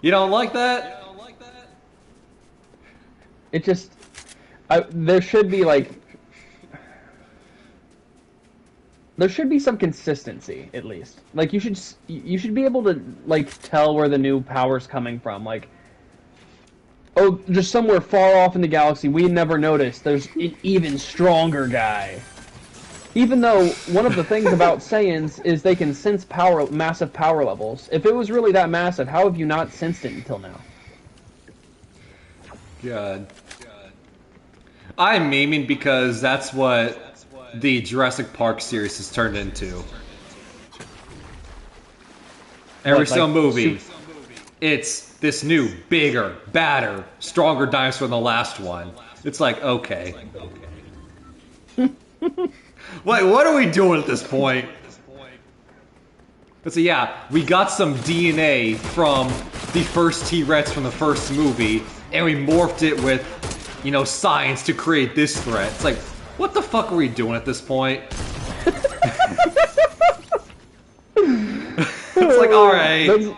You don't like that? It just... there should be, like... There should be some consistency, at least. Like, you should be able to, like, tell where the new power's coming from. Like, oh, just somewhere far off in the galaxy we never noticed, there's an even stronger guy. Even though one of the things about Saiyans is they can sense massive power levels. If it was really that massive, how have you not sensed it until now? God. I'm memeing because that's what the Jurassic Park series has turned into. Every single movie, it's this new, bigger, badder, stronger dinosaur than the last one. It's like, okay. What are we doing at this point? But so yeah, we got some DNA from the first T-Rex from the first movie, and we morphed it with, you know, science to create this threat. It's like, what the fuck are we doing at this point? It's like, alright.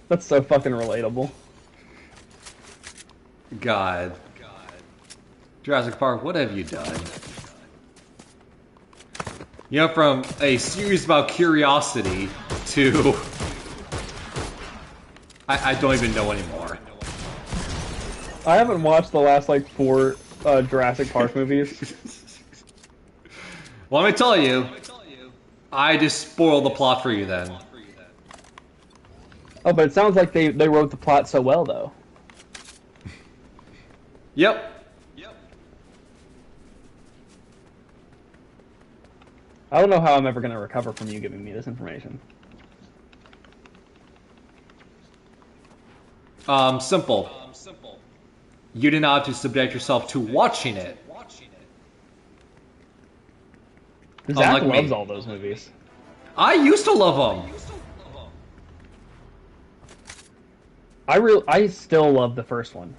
That's so fucking relatable. God. Jurassic Park, what have you done? You know, from a series about curiosity to... I don't even know anymore. I haven't watched the last, like, 4 Jurassic Park movies. Well, let me tell you, I just spoiled the plot for you then. Oh, but it sounds like they wrote the plot so well, though. Yep. I don't know how I'm ever going to recover from you giving me this information. Simple. You did not have to subject yourself to watching it. Zach loves all those movies. I used to love them. I still love the first one.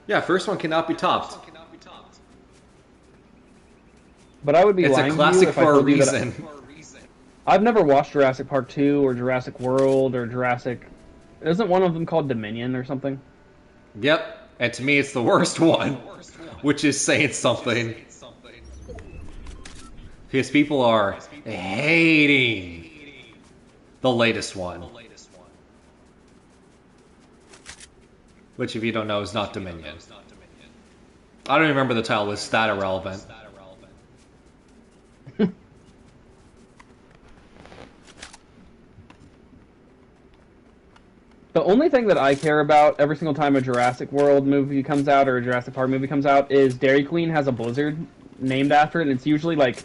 Yeah, first one cannot be topped. But I would be It's lying a classic to you if I for a told you that reason. I've never watched Jurassic Park 2 or Jurassic World or Jurassic... Isn't one of them called Dominion or something? Yep, and to me it's the worst one, which is saying something. Because people are hating the latest one. Which, if you don't know, is not Dominion. I don't even remember the title, it's that irrelevant. The only thing that I care about every single time a Jurassic World movie comes out or a Jurassic Park movie comes out is Dairy Queen has a blizzard named after it, and it's usually like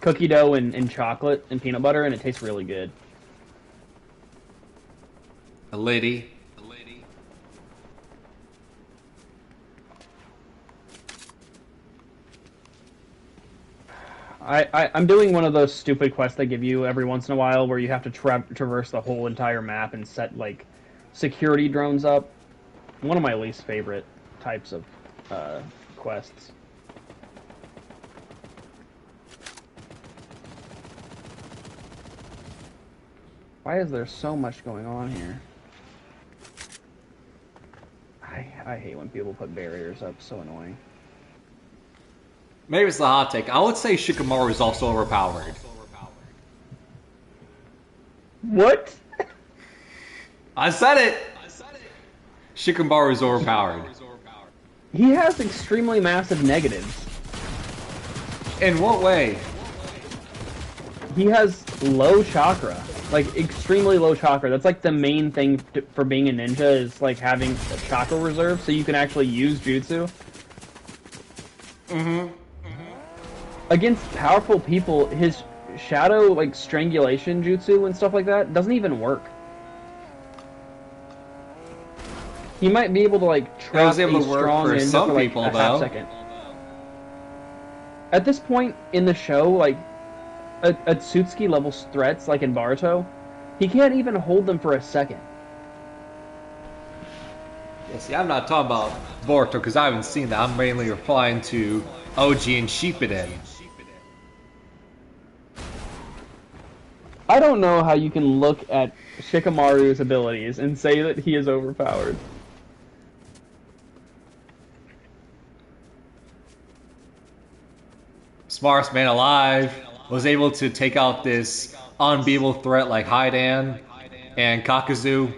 cookie dough and chocolate and peanut butter, and it tastes really good. A lady. I'm doing one of those stupid quests they give you every once in a while where you have to traverse the whole entire map and set, like, security drones up. One of my least favorite types of quests. Why is there so much going on here? I hate when people put barriers up. So annoying. Maybe it's the hot take. I would say Shikamaru is also overpowered. What? I said it! Shikamaru is overpowered. He has extremely massive negatives. In what way? He has low chakra. Like, extremely low chakra. That's like the main thing for being a ninja is, like, having a chakra reserve so you can actually use jutsu. Against powerful people, his shadow, like, strangulation jutsu and stuff like that doesn't even work. He might be able to, like, trap a strong ninja for, like, a half second. At this point in the show, like, Atsuki level threats, like in Boruto, he can't even hold them for a second. Yeah, see, I'm not talking about Boruto because I haven't seen that. I'm mainly replying to OG and Shippuden. I don't know how you can look at Shikamaru's abilities and say that he is overpowered. Smartest man alive was able to take out this unbeatable threat like Haidan and Kakuzu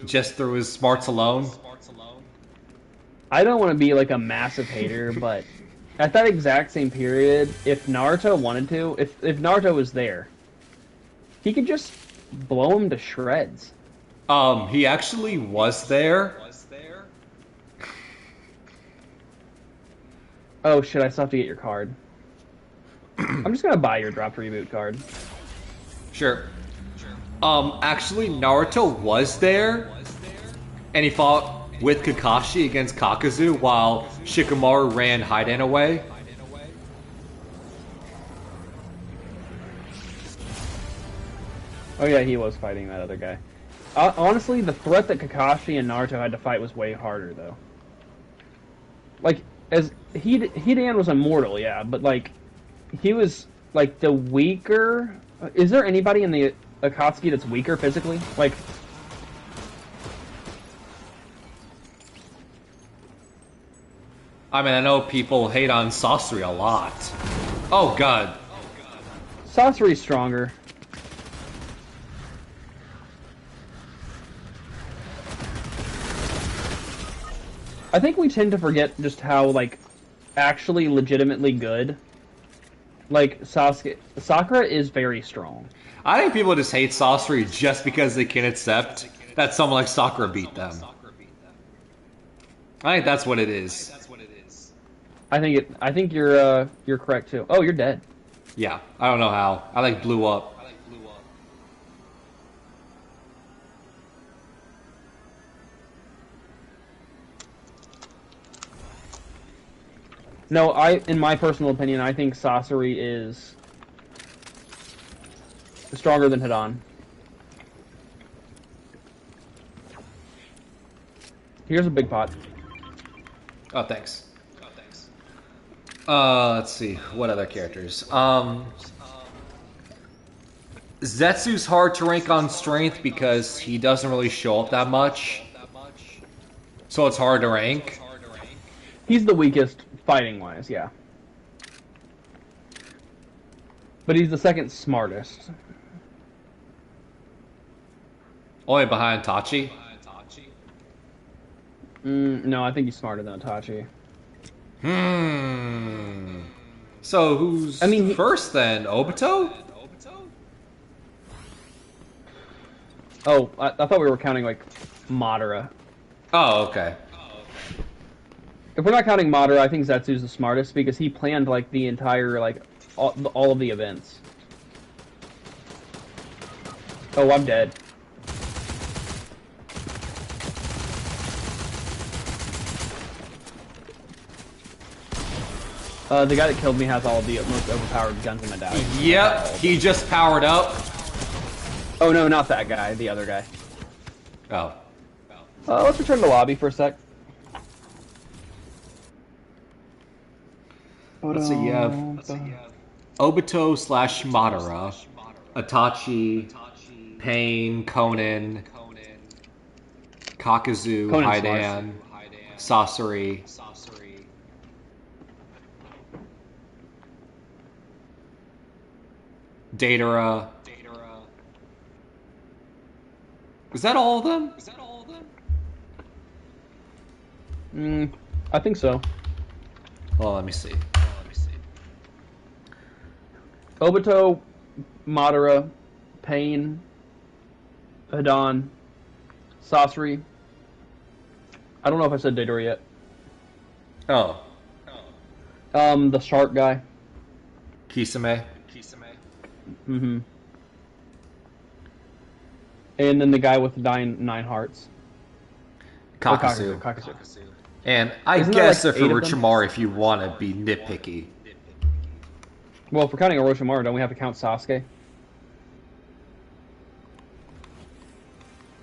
just through his smarts alone. I don't want to be like a massive hater, but at that exact same period, if Naruto wanted to, if Naruto was there, he could just blow him to shreds. He actually was there. Oh shit, I still have to get your card. I'm just gonna buy your drop reboot card. Sure. Actually, Naruto was there, and he fought with Kakashi against Kakuzu while Shikamaru ran Haidan away. Oh yeah, he was fighting that other guy. Honestly, the threat that Kakashi and Naruto had to fight was way harder, though. Like, as Hidan was immortal, yeah, but like, he was like the weaker. Is there anybody in the Akatsuki that's weaker physically? Like, I mean, I know people hate on Sasori a lot. Oh god. Sasori's stronger. I think we tend to forget just how, like, actually legitimately good, like, Sakura is very strong. I think people just hate Sasori just because they can't accept that someone like Sakura beat them. I think that's what it is. I think you're correct too. Oh, you're dead. Yeah, I don't know how. I like blew up. No, in my personal opinion, I think Sasori is stronger than Hidan. Here's a big pot. Oh, thanks. Let's see. What other characters? Zetsu's hard to rank on strength because he doesn't really show up that much. So it's hard to rank. He's the weakest fighting-wise, yeah. But he's the second smartest. Only behind Tachi. No, I think he's smarter than Itachi. So who's first then? Obito? Oh, I thought we were counting, like, Madara. Oh, okay. If we're not counting Madara, I think Zetsu's the smartest because he planned, like, the entire, like, all of the events. Oh, I'm dead. The guy that killed me has all the most overpowered guns in medallion. Yep, he just powered up. Oh no, not that guy. The other guy. Oh. Let's return to the lobby for a sec. Let's see, you have Obito / Madara, Itachi, Pain, Conan, Kakuzu, Conan's Haidan, Sasori. Datara. Is that all of them? I think so. Well, let me see. Obito, Madara, Pain, Hidan, Sasori. I don't know if I said Datara yet. Oh. The shark guy. Kisame. Mm-hmm. And then the guy with nine hearts. Kakuzu. Kakuzu. And I Isn't there, guess like, if 8 of them? Orochimaru, if you want to be nitpicky. Well, if we're counting Orochimaru, don't we have to count Sasuke?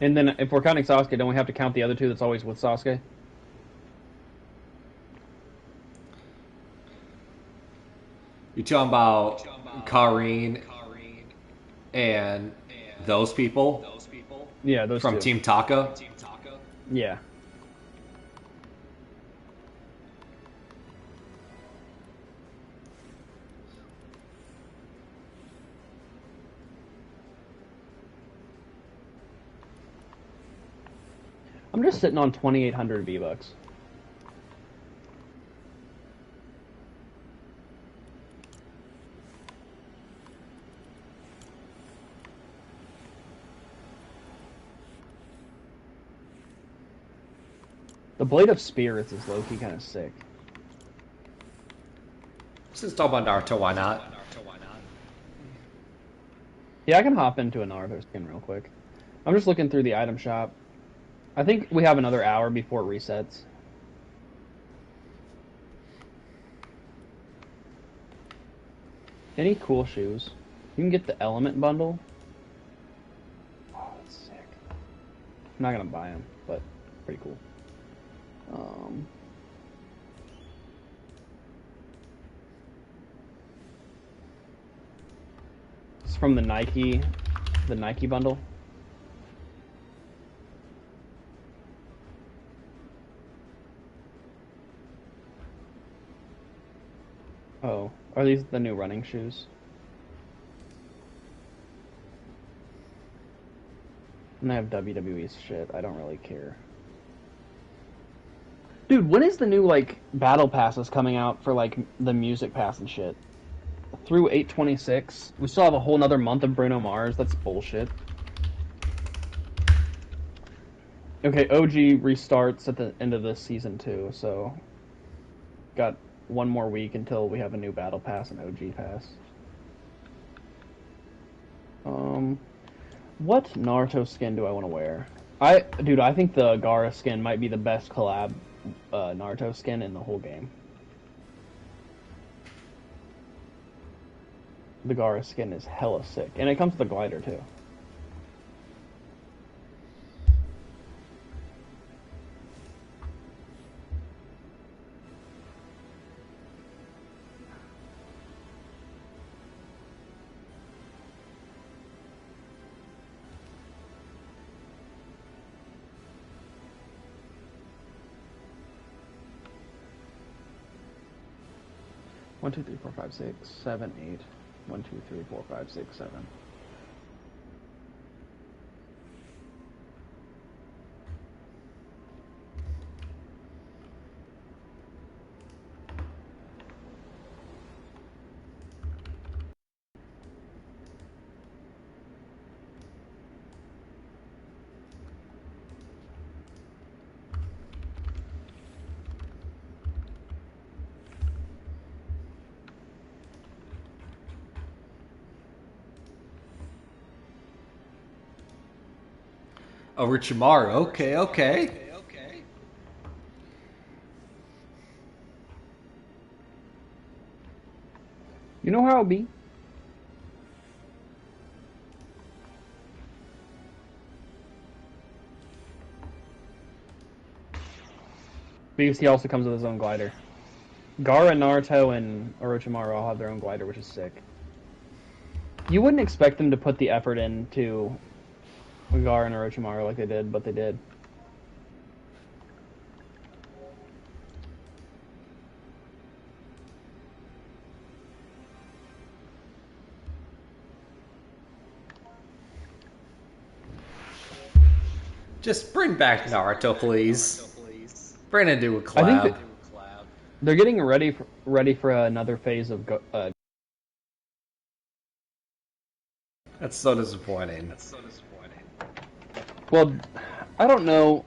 And then if we're counting Sasuke, don't we have to count the other two that's always with Sasuke? You're talking about Karin and those people Yeah, those from two. Team Taka. Yeah. I'm just sitting on 2,800 V-Bucks. The Blade of Spirits is low-key kind of sick. Since talking about Naruto, why not? Yeah, I can hop into a Naruto skin real quick. I'm just looking through the item shop. I think we have another hour before it resets. Any cool shoes? You can get the Element bundle. Oh, that's sick. I'm not gonna buy them, but pretty cool. It's from the Nike bundle. Oh, are these the new running shoes? And I have WWE's shit. I don't really care. Dude, when is the new, like, battle passes coming out for, like, the music pass and shit? Through 8/26? We still have a whole nother month of Bruno Mars? That's bullshit. Okay, OG restarts at the end of this season too, so... Got one more week until we have a new battle pass and OG pass. What Naruto skin do I want to wear? Dude, I think the Gaara skin might be the best collab Naruto skin in the whole game. The Gaara skin is hella sick, and it comes with a glider too. One, two, three, four, five, six, seven, 8. 1, 2, 3, 4, 5, 6, 7. Orochimaru. Okay. You know how it be? Because he also comes with his own glider. Gaara, Naruto, and Orochimaru all have their own glider, which is sick. You wouldn't expect them to put the effort into Gaara and Orochimaru like they did, but they did. Just bring back Naruto, please. Bring it to a collab. I think they're getting ready for another phase of. That's so disappointing. Well, I don't know.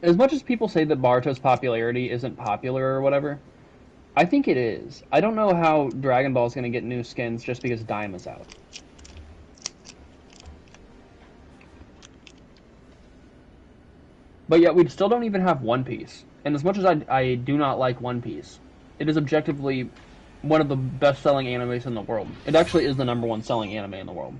As much as people say that Boruto's popularity isn't popular or whatever, I think it is. I don't know how Dragon Ball is going to get new skins just because Daima's out. But yet we still don't even have One Piece. And as much as I do not like One Piece, it is objectively one of the best-selling animes in the world. It actually is the #1 selling anime in the world.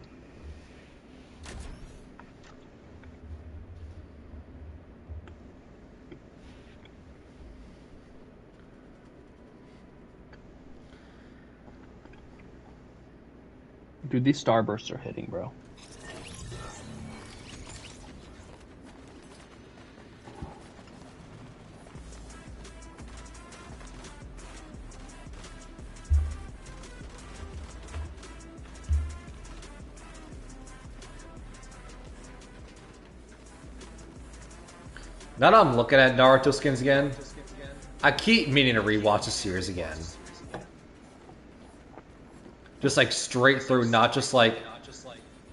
Dude, these starbursts are hitting, bro. Now that I'm looking at Naruto skins again, I keep meaning to rewatch the series again. Just like straight through, not just like,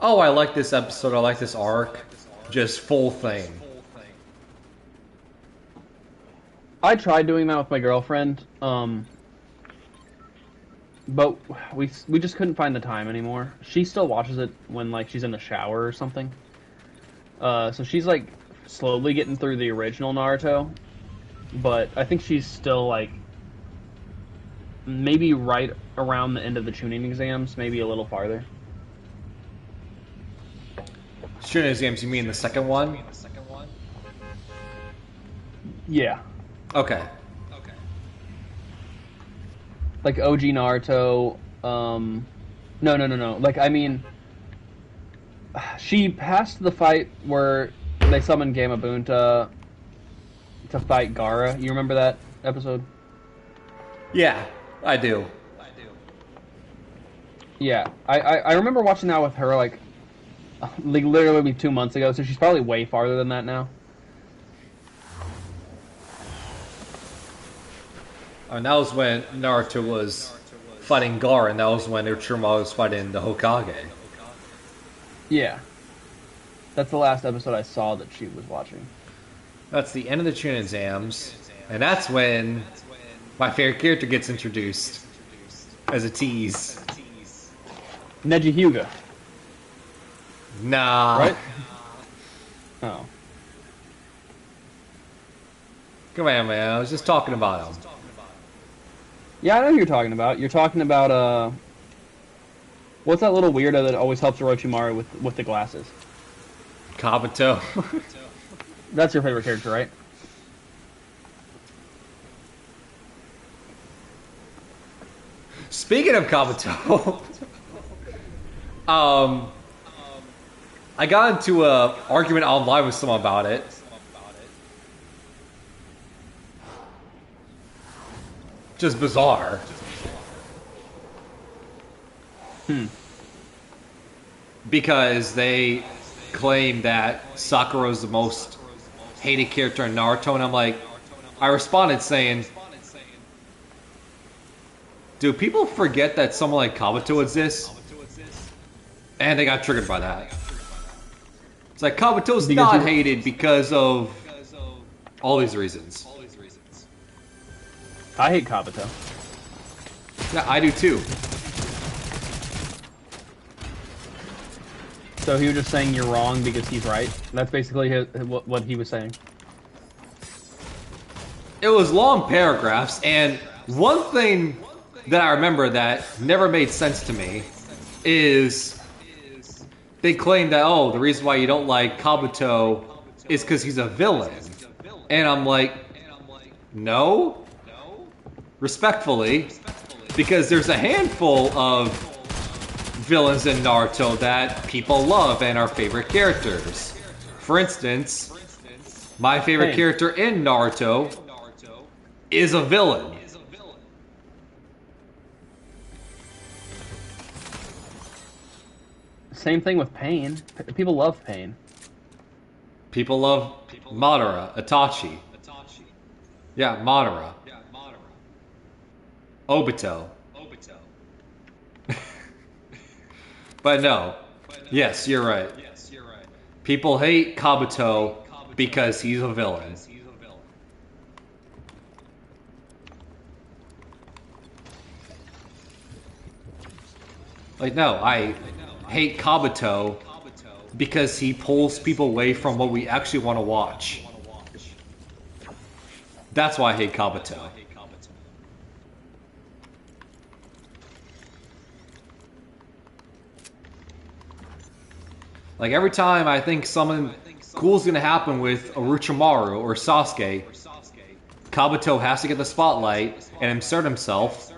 oh, I like this episode, I like this arc. Just full thing. I tried doing that with my girlfriend, but we just couldn't find the time anymore. She still watches it when like she's in the shower or something. So she's like slowly getting through the original Naruto, but I think she's still like maybe right around the end of the tuning exams, maybe a little farther. Tuning exams, you mean the second one? Yeah. Okay. Like OG Naruto, no. Like, I mean, she passed the fight where they summoned Gamabunta to fight Gaara. You remember that episode? Yeah, I do. Yeah, I remember watching that with her like literally 2 months ago, so she's probably way farther than that now. And that was when Naruto was fighting Gaara, and that was when Orochimaru was fighting the Hokage. Yeah. That's the last episode I saw that she was watching. That's the end of the Chunin exams, and that's when my favorite character gets introduced as a tease. Neji Hyuga. Nah. Right? Oh. Come on, man. I was just talking about him. Yeah, I know who you're talking about. You're talking about, what's that little weirdo that always helps Orochimaru with the glasses? Kabuto. That's your favorite character, right? Speaking of Kabuto, I got into a argument online with someone about it. Just bizarre. Because they claim that Sakura's the most hated character in Naruto, and I'm like, I responded saying, do people forget that someone like Kabuto exists? And they got triggered by that. It's like, Kabuto's not hated because of all these reasons. I hate Kabuto. Yeah, I do too. So he was just saying you're wrong because he's right? That's basically what he was saying. It was long paragraphs, and one thing that I remember that never made sense to me is they claim that, oh, the reason why you don't like Kabuto is because he's a villain. And I'm like, no, respectfully, because there's a handful of villains in Naruto that people love and are favorite characters. For instance, my favorite character in Naruto is a villain. Same thing with Pain. People love Pain. People love Madara, Itachi. Yeah, Madara. Obito. But no. Yes, you're right. People hate Kabuto because he's a villain. Like, no, I hate Kabuto because he pulls people away from what we actually want to watch. That's why I hate Kabuto. Like, every time I think something cool is going to happen with Orochimaru or Sasuke, Kabuto has to get the spotlight and insert himself.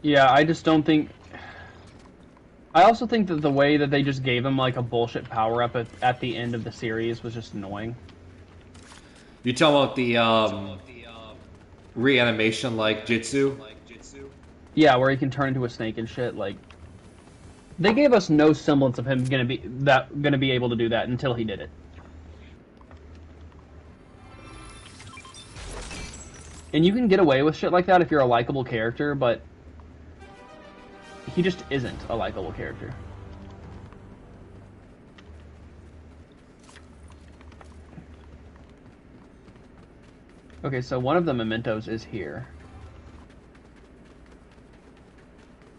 Yeah, I just don't think... I also think that the way that they just gave him, like, a bullshit power-up at the end of the series was just annoying. You talking about the reanimation, like, Jitsu? Yeah, where he can turn into a snake and shit, like... They gave us no semblance of him gonna be able to do that until he did it. And you can get away with shit like that if you're a likable character, but... he just isn't a likable character. Okay, so one of the mementos is here.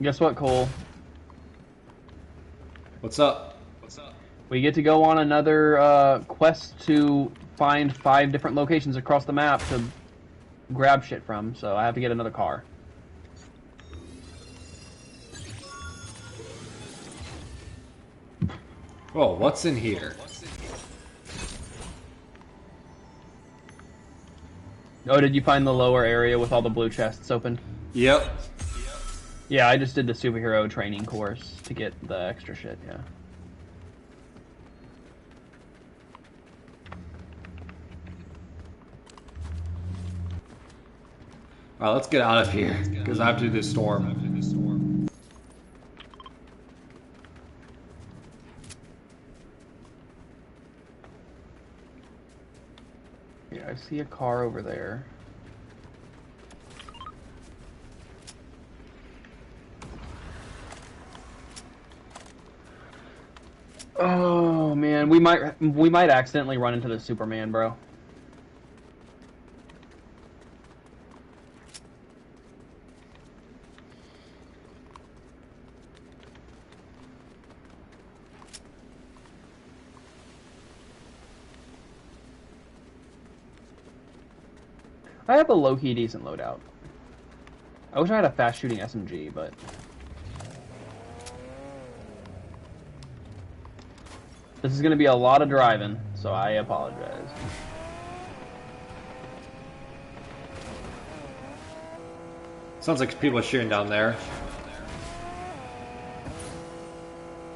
Guess what, Cole? What's up? We get to go on another quest to find 5 different locations across the map to grab shit from, so I have to get another car. Oh, what's in here? Oh, did you find the lower area with all the blue chests open? Yep. Yeah, I just did the superhero training course to get the extra shit, yeah. Alright, let's get out of here, because I have to do this storm. Yeah, I see a car over there. Oh man, we might accidentally run into the Superman, bro. I have a low-key decent loadout. I wish I had a fast-shooting SMG, but... this is going to be a lot of driving, so I apologize. Sounds like people are shooting down there.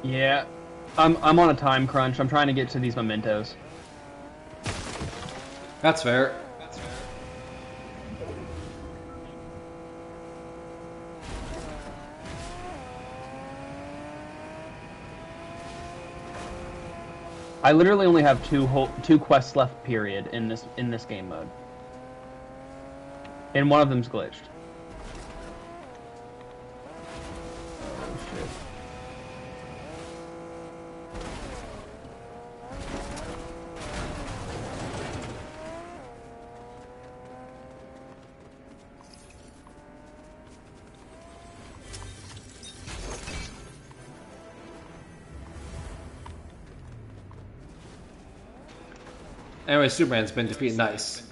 Yeah, I'm on a time crunch. I'm trying to get to these mementos. That's fair. I literally only have two quests left, period, in this game mode. And one of them's glitched. Oh shit. Anyway, Superman's been defeated. Nice.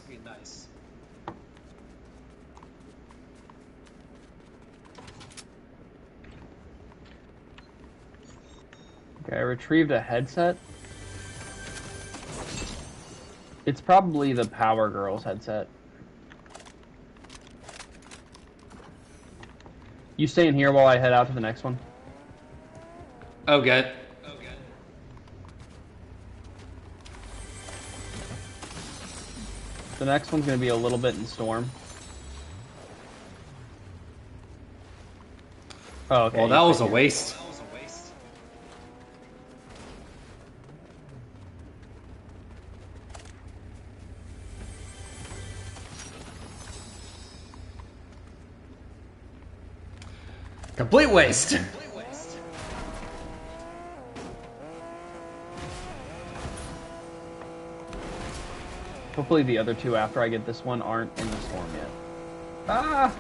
Okay, I retrieved a headset. It's probably the Power Girls headset. You stay in here while I head out to the next one? Oh, good. The next one's going to be a little bit in Storm. Oh, okay. Well, that was a waste. Complete waste. Hopefully the other two after I get this one aren't in the storm yet. Ah!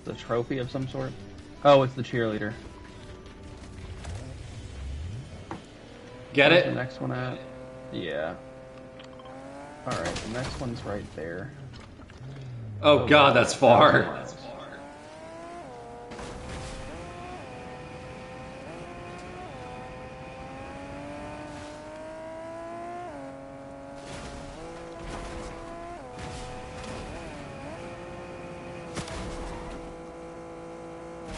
The trophy of some sort? Oh, it's the cheerleader. Get Where's it? the next one at? Yeah. Alright, the next one's right there. Oh god, that's far.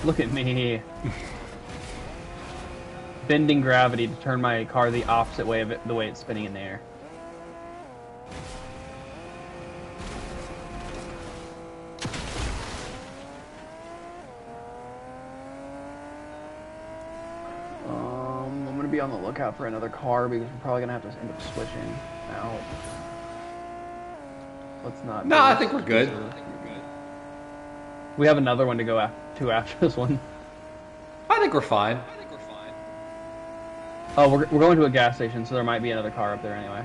Look at me. Bending gravity to turn my car the opposite way of it, the way it's spinning in the air. I'm gonna be on the lookout for another car because we're probably gonna have to end up switching out. Let's not. No, I think we're good. We have another one to go to after this one. I think we're fine. Oh, we're going to a gas station, so there might be another car up there anyway.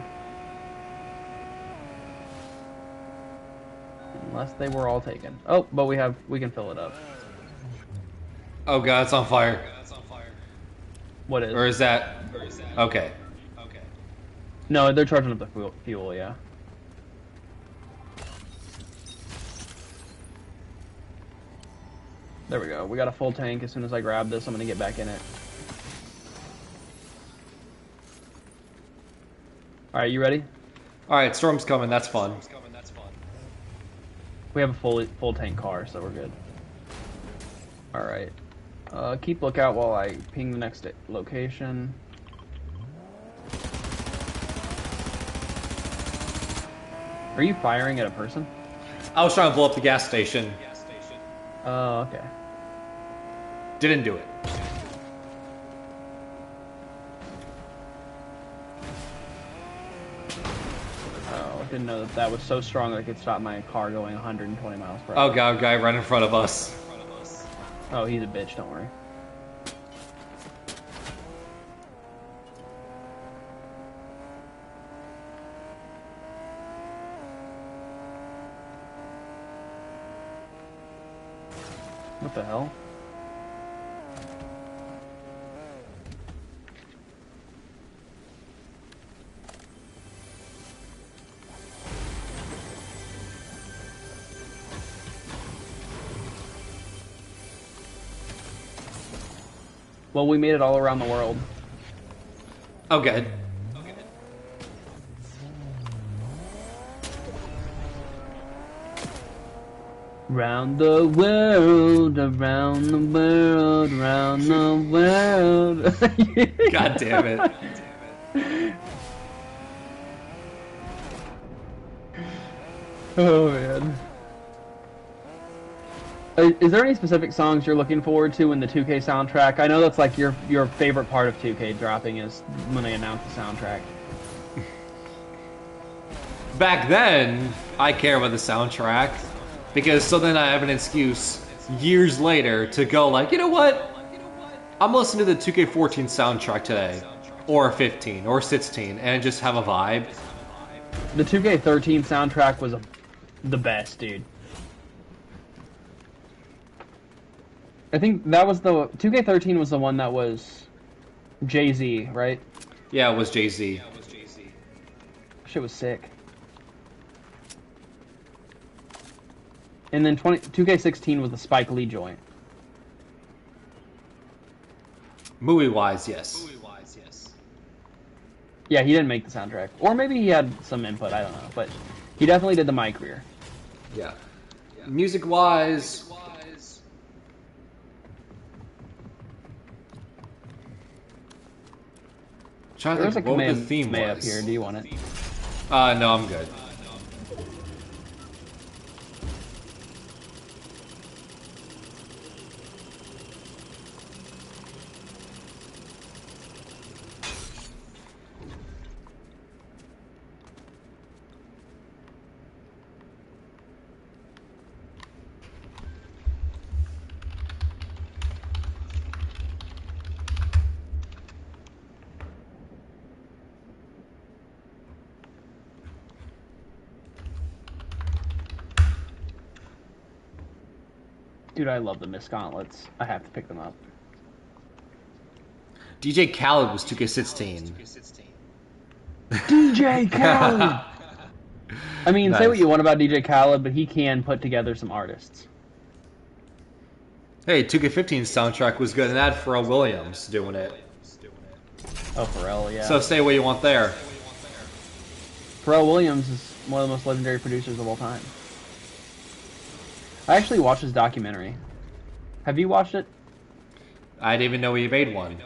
Unless they were all taken. Oh, but we can fill it up. Oh god, it's on fire. What is? Or is that? Okay. No, they're charging up the fuel, yeah. There we go. We got a full tank. As soon as I grab this, I'm gonna get back in it. Alright, you ready? Alright, storm's coming, that's fun. We have a full tank car, so we're good. Alright. Keep lookout while I ping the next location. Are you firing at a person? I was trying to blow up the gas station. Oh, okay. Didn't do it. Oh, I didn't know that was so strong that it could stop my car going 120 miles per hour. Oh god, guy right in front of us. Oh, he's a bitch, don't worry. What the hell? Well, we made it all around the world. Oh good. Round the world, around the world, around the world. God damn it. Oh man. Is there any specific songs you're looking forward to in the 2K soundtrack? I know that's like your favorite part of 2K dropping is when they announce the soundtrack. Back then, I care about the soundtrack because so then I have an excuse years later to go like, you know what? I'm listening to the 2K14 soundtrack today. or 15 or 16 and just have a vibe. The 2K13 soundtrack was the best, dude. I think that was the 2K13 was the one that was Jay-Z, right? Yeah, it was Jay-Z. Shit was sick. And then 2K16 was the Spike Lee joint. Movie-wise, yes. Yeah, he didn't make the soundtrack. Or maybe he had some input, I don't know. But he definitely did the My Career. Yeah. Music-wise... There's a what the command theme up was. here. Do you want it? No, I'm good. Dude, I love the Miss Gauntlets. I have to pick them up. DJ Khaled was 2K16. DJ Khaled! I mean, Nice. say what you want about DJ Khaled, but he can put together some artists. Hey, 2K15's soundtrack was good, and that had Pharrell Williams doing it. Oh, Pharrell, yeah. So say what you want there. Pharrell Williams is one of the most legendary producers of all time. I actually watched his documentary. Have you watched it? I didn't even know he made one.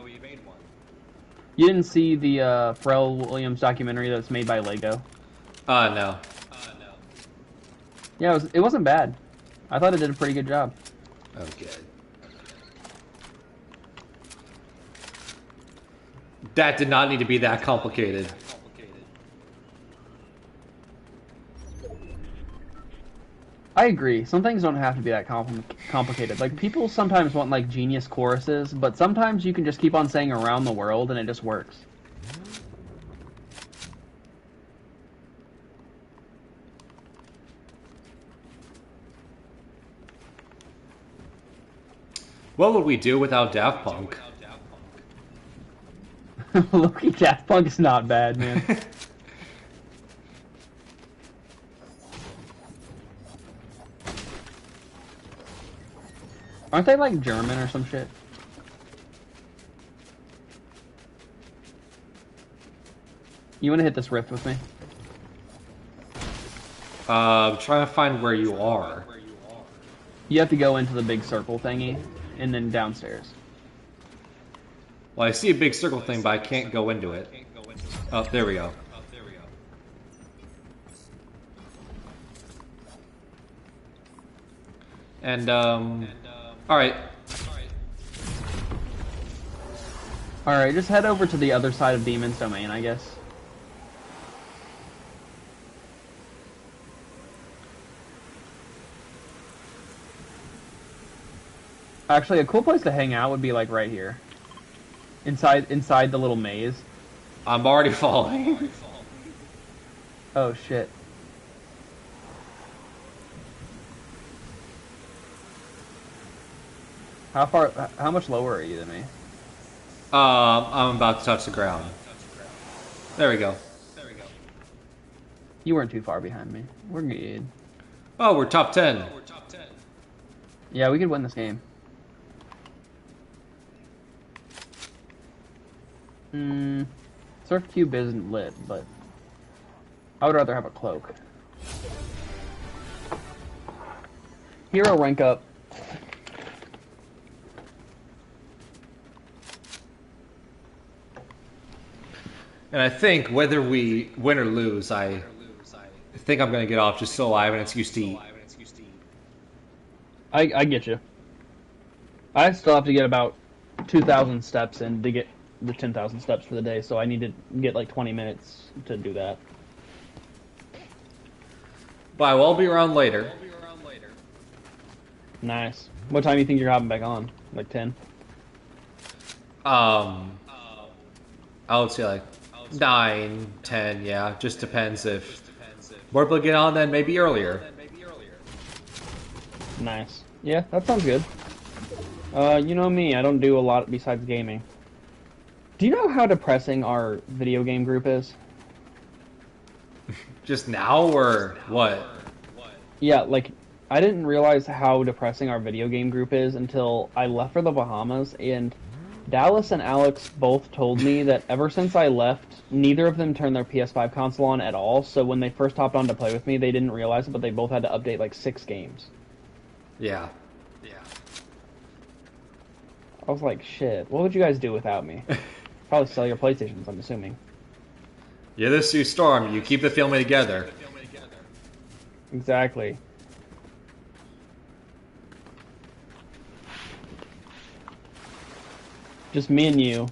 You didn't see the Pharrell Williams documentary that's made by Lego? No. Yeah, it wasn't bad. I thought it did a pretty good job. Oh, good. That did not need to be that complicated. I agree. Some things don't have to be that complicated. Like, people sometimes want, like, genius choruses, but sometimes you can just keep on saying around the world and it just works. What would we do without Daft Punk? Loki, Daft Punk is not bad, man. Aren't they like German or some shit? You want to hit this rift with me? I'm trying to find where you are. You have to go into the big circle thingy, and then downstairs. Well, I see a big circle thing, but I can't go into it. Oh, there we go. And, alright. Alright, just head over to the other side of Demon's Domain, I guess. Actually, a cool place to hang out would be, like, right here. Inside the little maze. I'm already falling. Oh, shit. How much lower are you than me? I'm about to touch the ground. There we go. You weren't too far behind me. We're good. Oh, we're top 10. Yeah, we could win this game. Surf Cube isn't lit, but I would rather have a cloak. Hero rank up. And I think whether we win or lose, I think I'm going to get off just so I have an excuse to eat. I get you. I still have to get about 2,000 steps in to get the 10,000 steps for the day, so I need to get like 20 minutes to do that. But I will be around later. Nice. What time do you think you're hopping back on? Like 10? I would say like 9, 10. Yeah, just depends if more people get on, then maybe earlier. Nice. Yeah, that sounds good. You know me, I don't do a lot besides gaming. Do you know how depressing our video game group is? Just now or what? Yeah, like, I didn't realize how depressing our video game group is until I left for the Bahamas, and Dallas and Alex both told me that ever since I left, neither of them turned their PS5 console on at all, so when they first hopped on to play with me, they didn't realize it, but they both had to update like 6 games. Yeah. I was like, shit, what would you guys do without me? Probably sell your PlayStations, I'm assuming. Yeah, this Sue Storm, you keep the family together. Exactly. Just me and you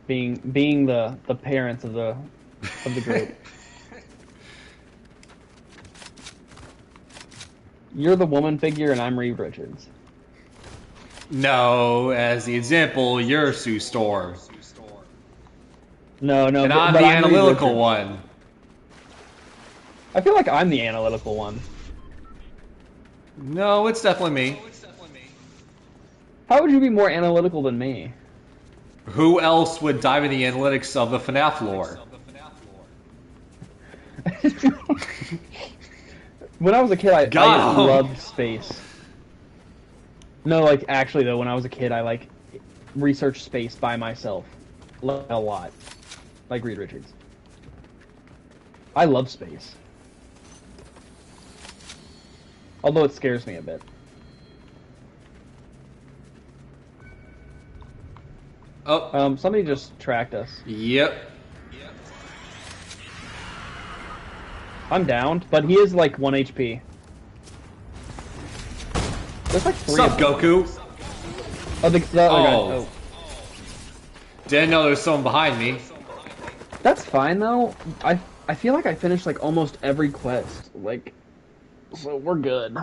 being the parents of the group. You're the woman figure and I'm Reed Richards. No, as the example, you're Sue Storm. No, And but, I'm but the I'm Reed analytical Richards. one. I feel like I'm the analytical one. No, it's definitely me. How would you be more analytical than me? Who else would dive in the analytics of the FNAF lore? When I was a kid, I Got 'em. loved space. No, like, actually, though, when I was a kid, I, like, researched space by myself. Like, a lot. Like Reed Richards. I love space. Although it scares me a bit. Oh, Somebody just tracked us. yep. I'm downed, but he is, like, 1 HP. There's, like, 3 What's up, of them. Goku? Oh, the other guy. Oh. Didn't know there was someone behind me. That's fine though. I feel like I finished like almost every quest. Like, so we're good.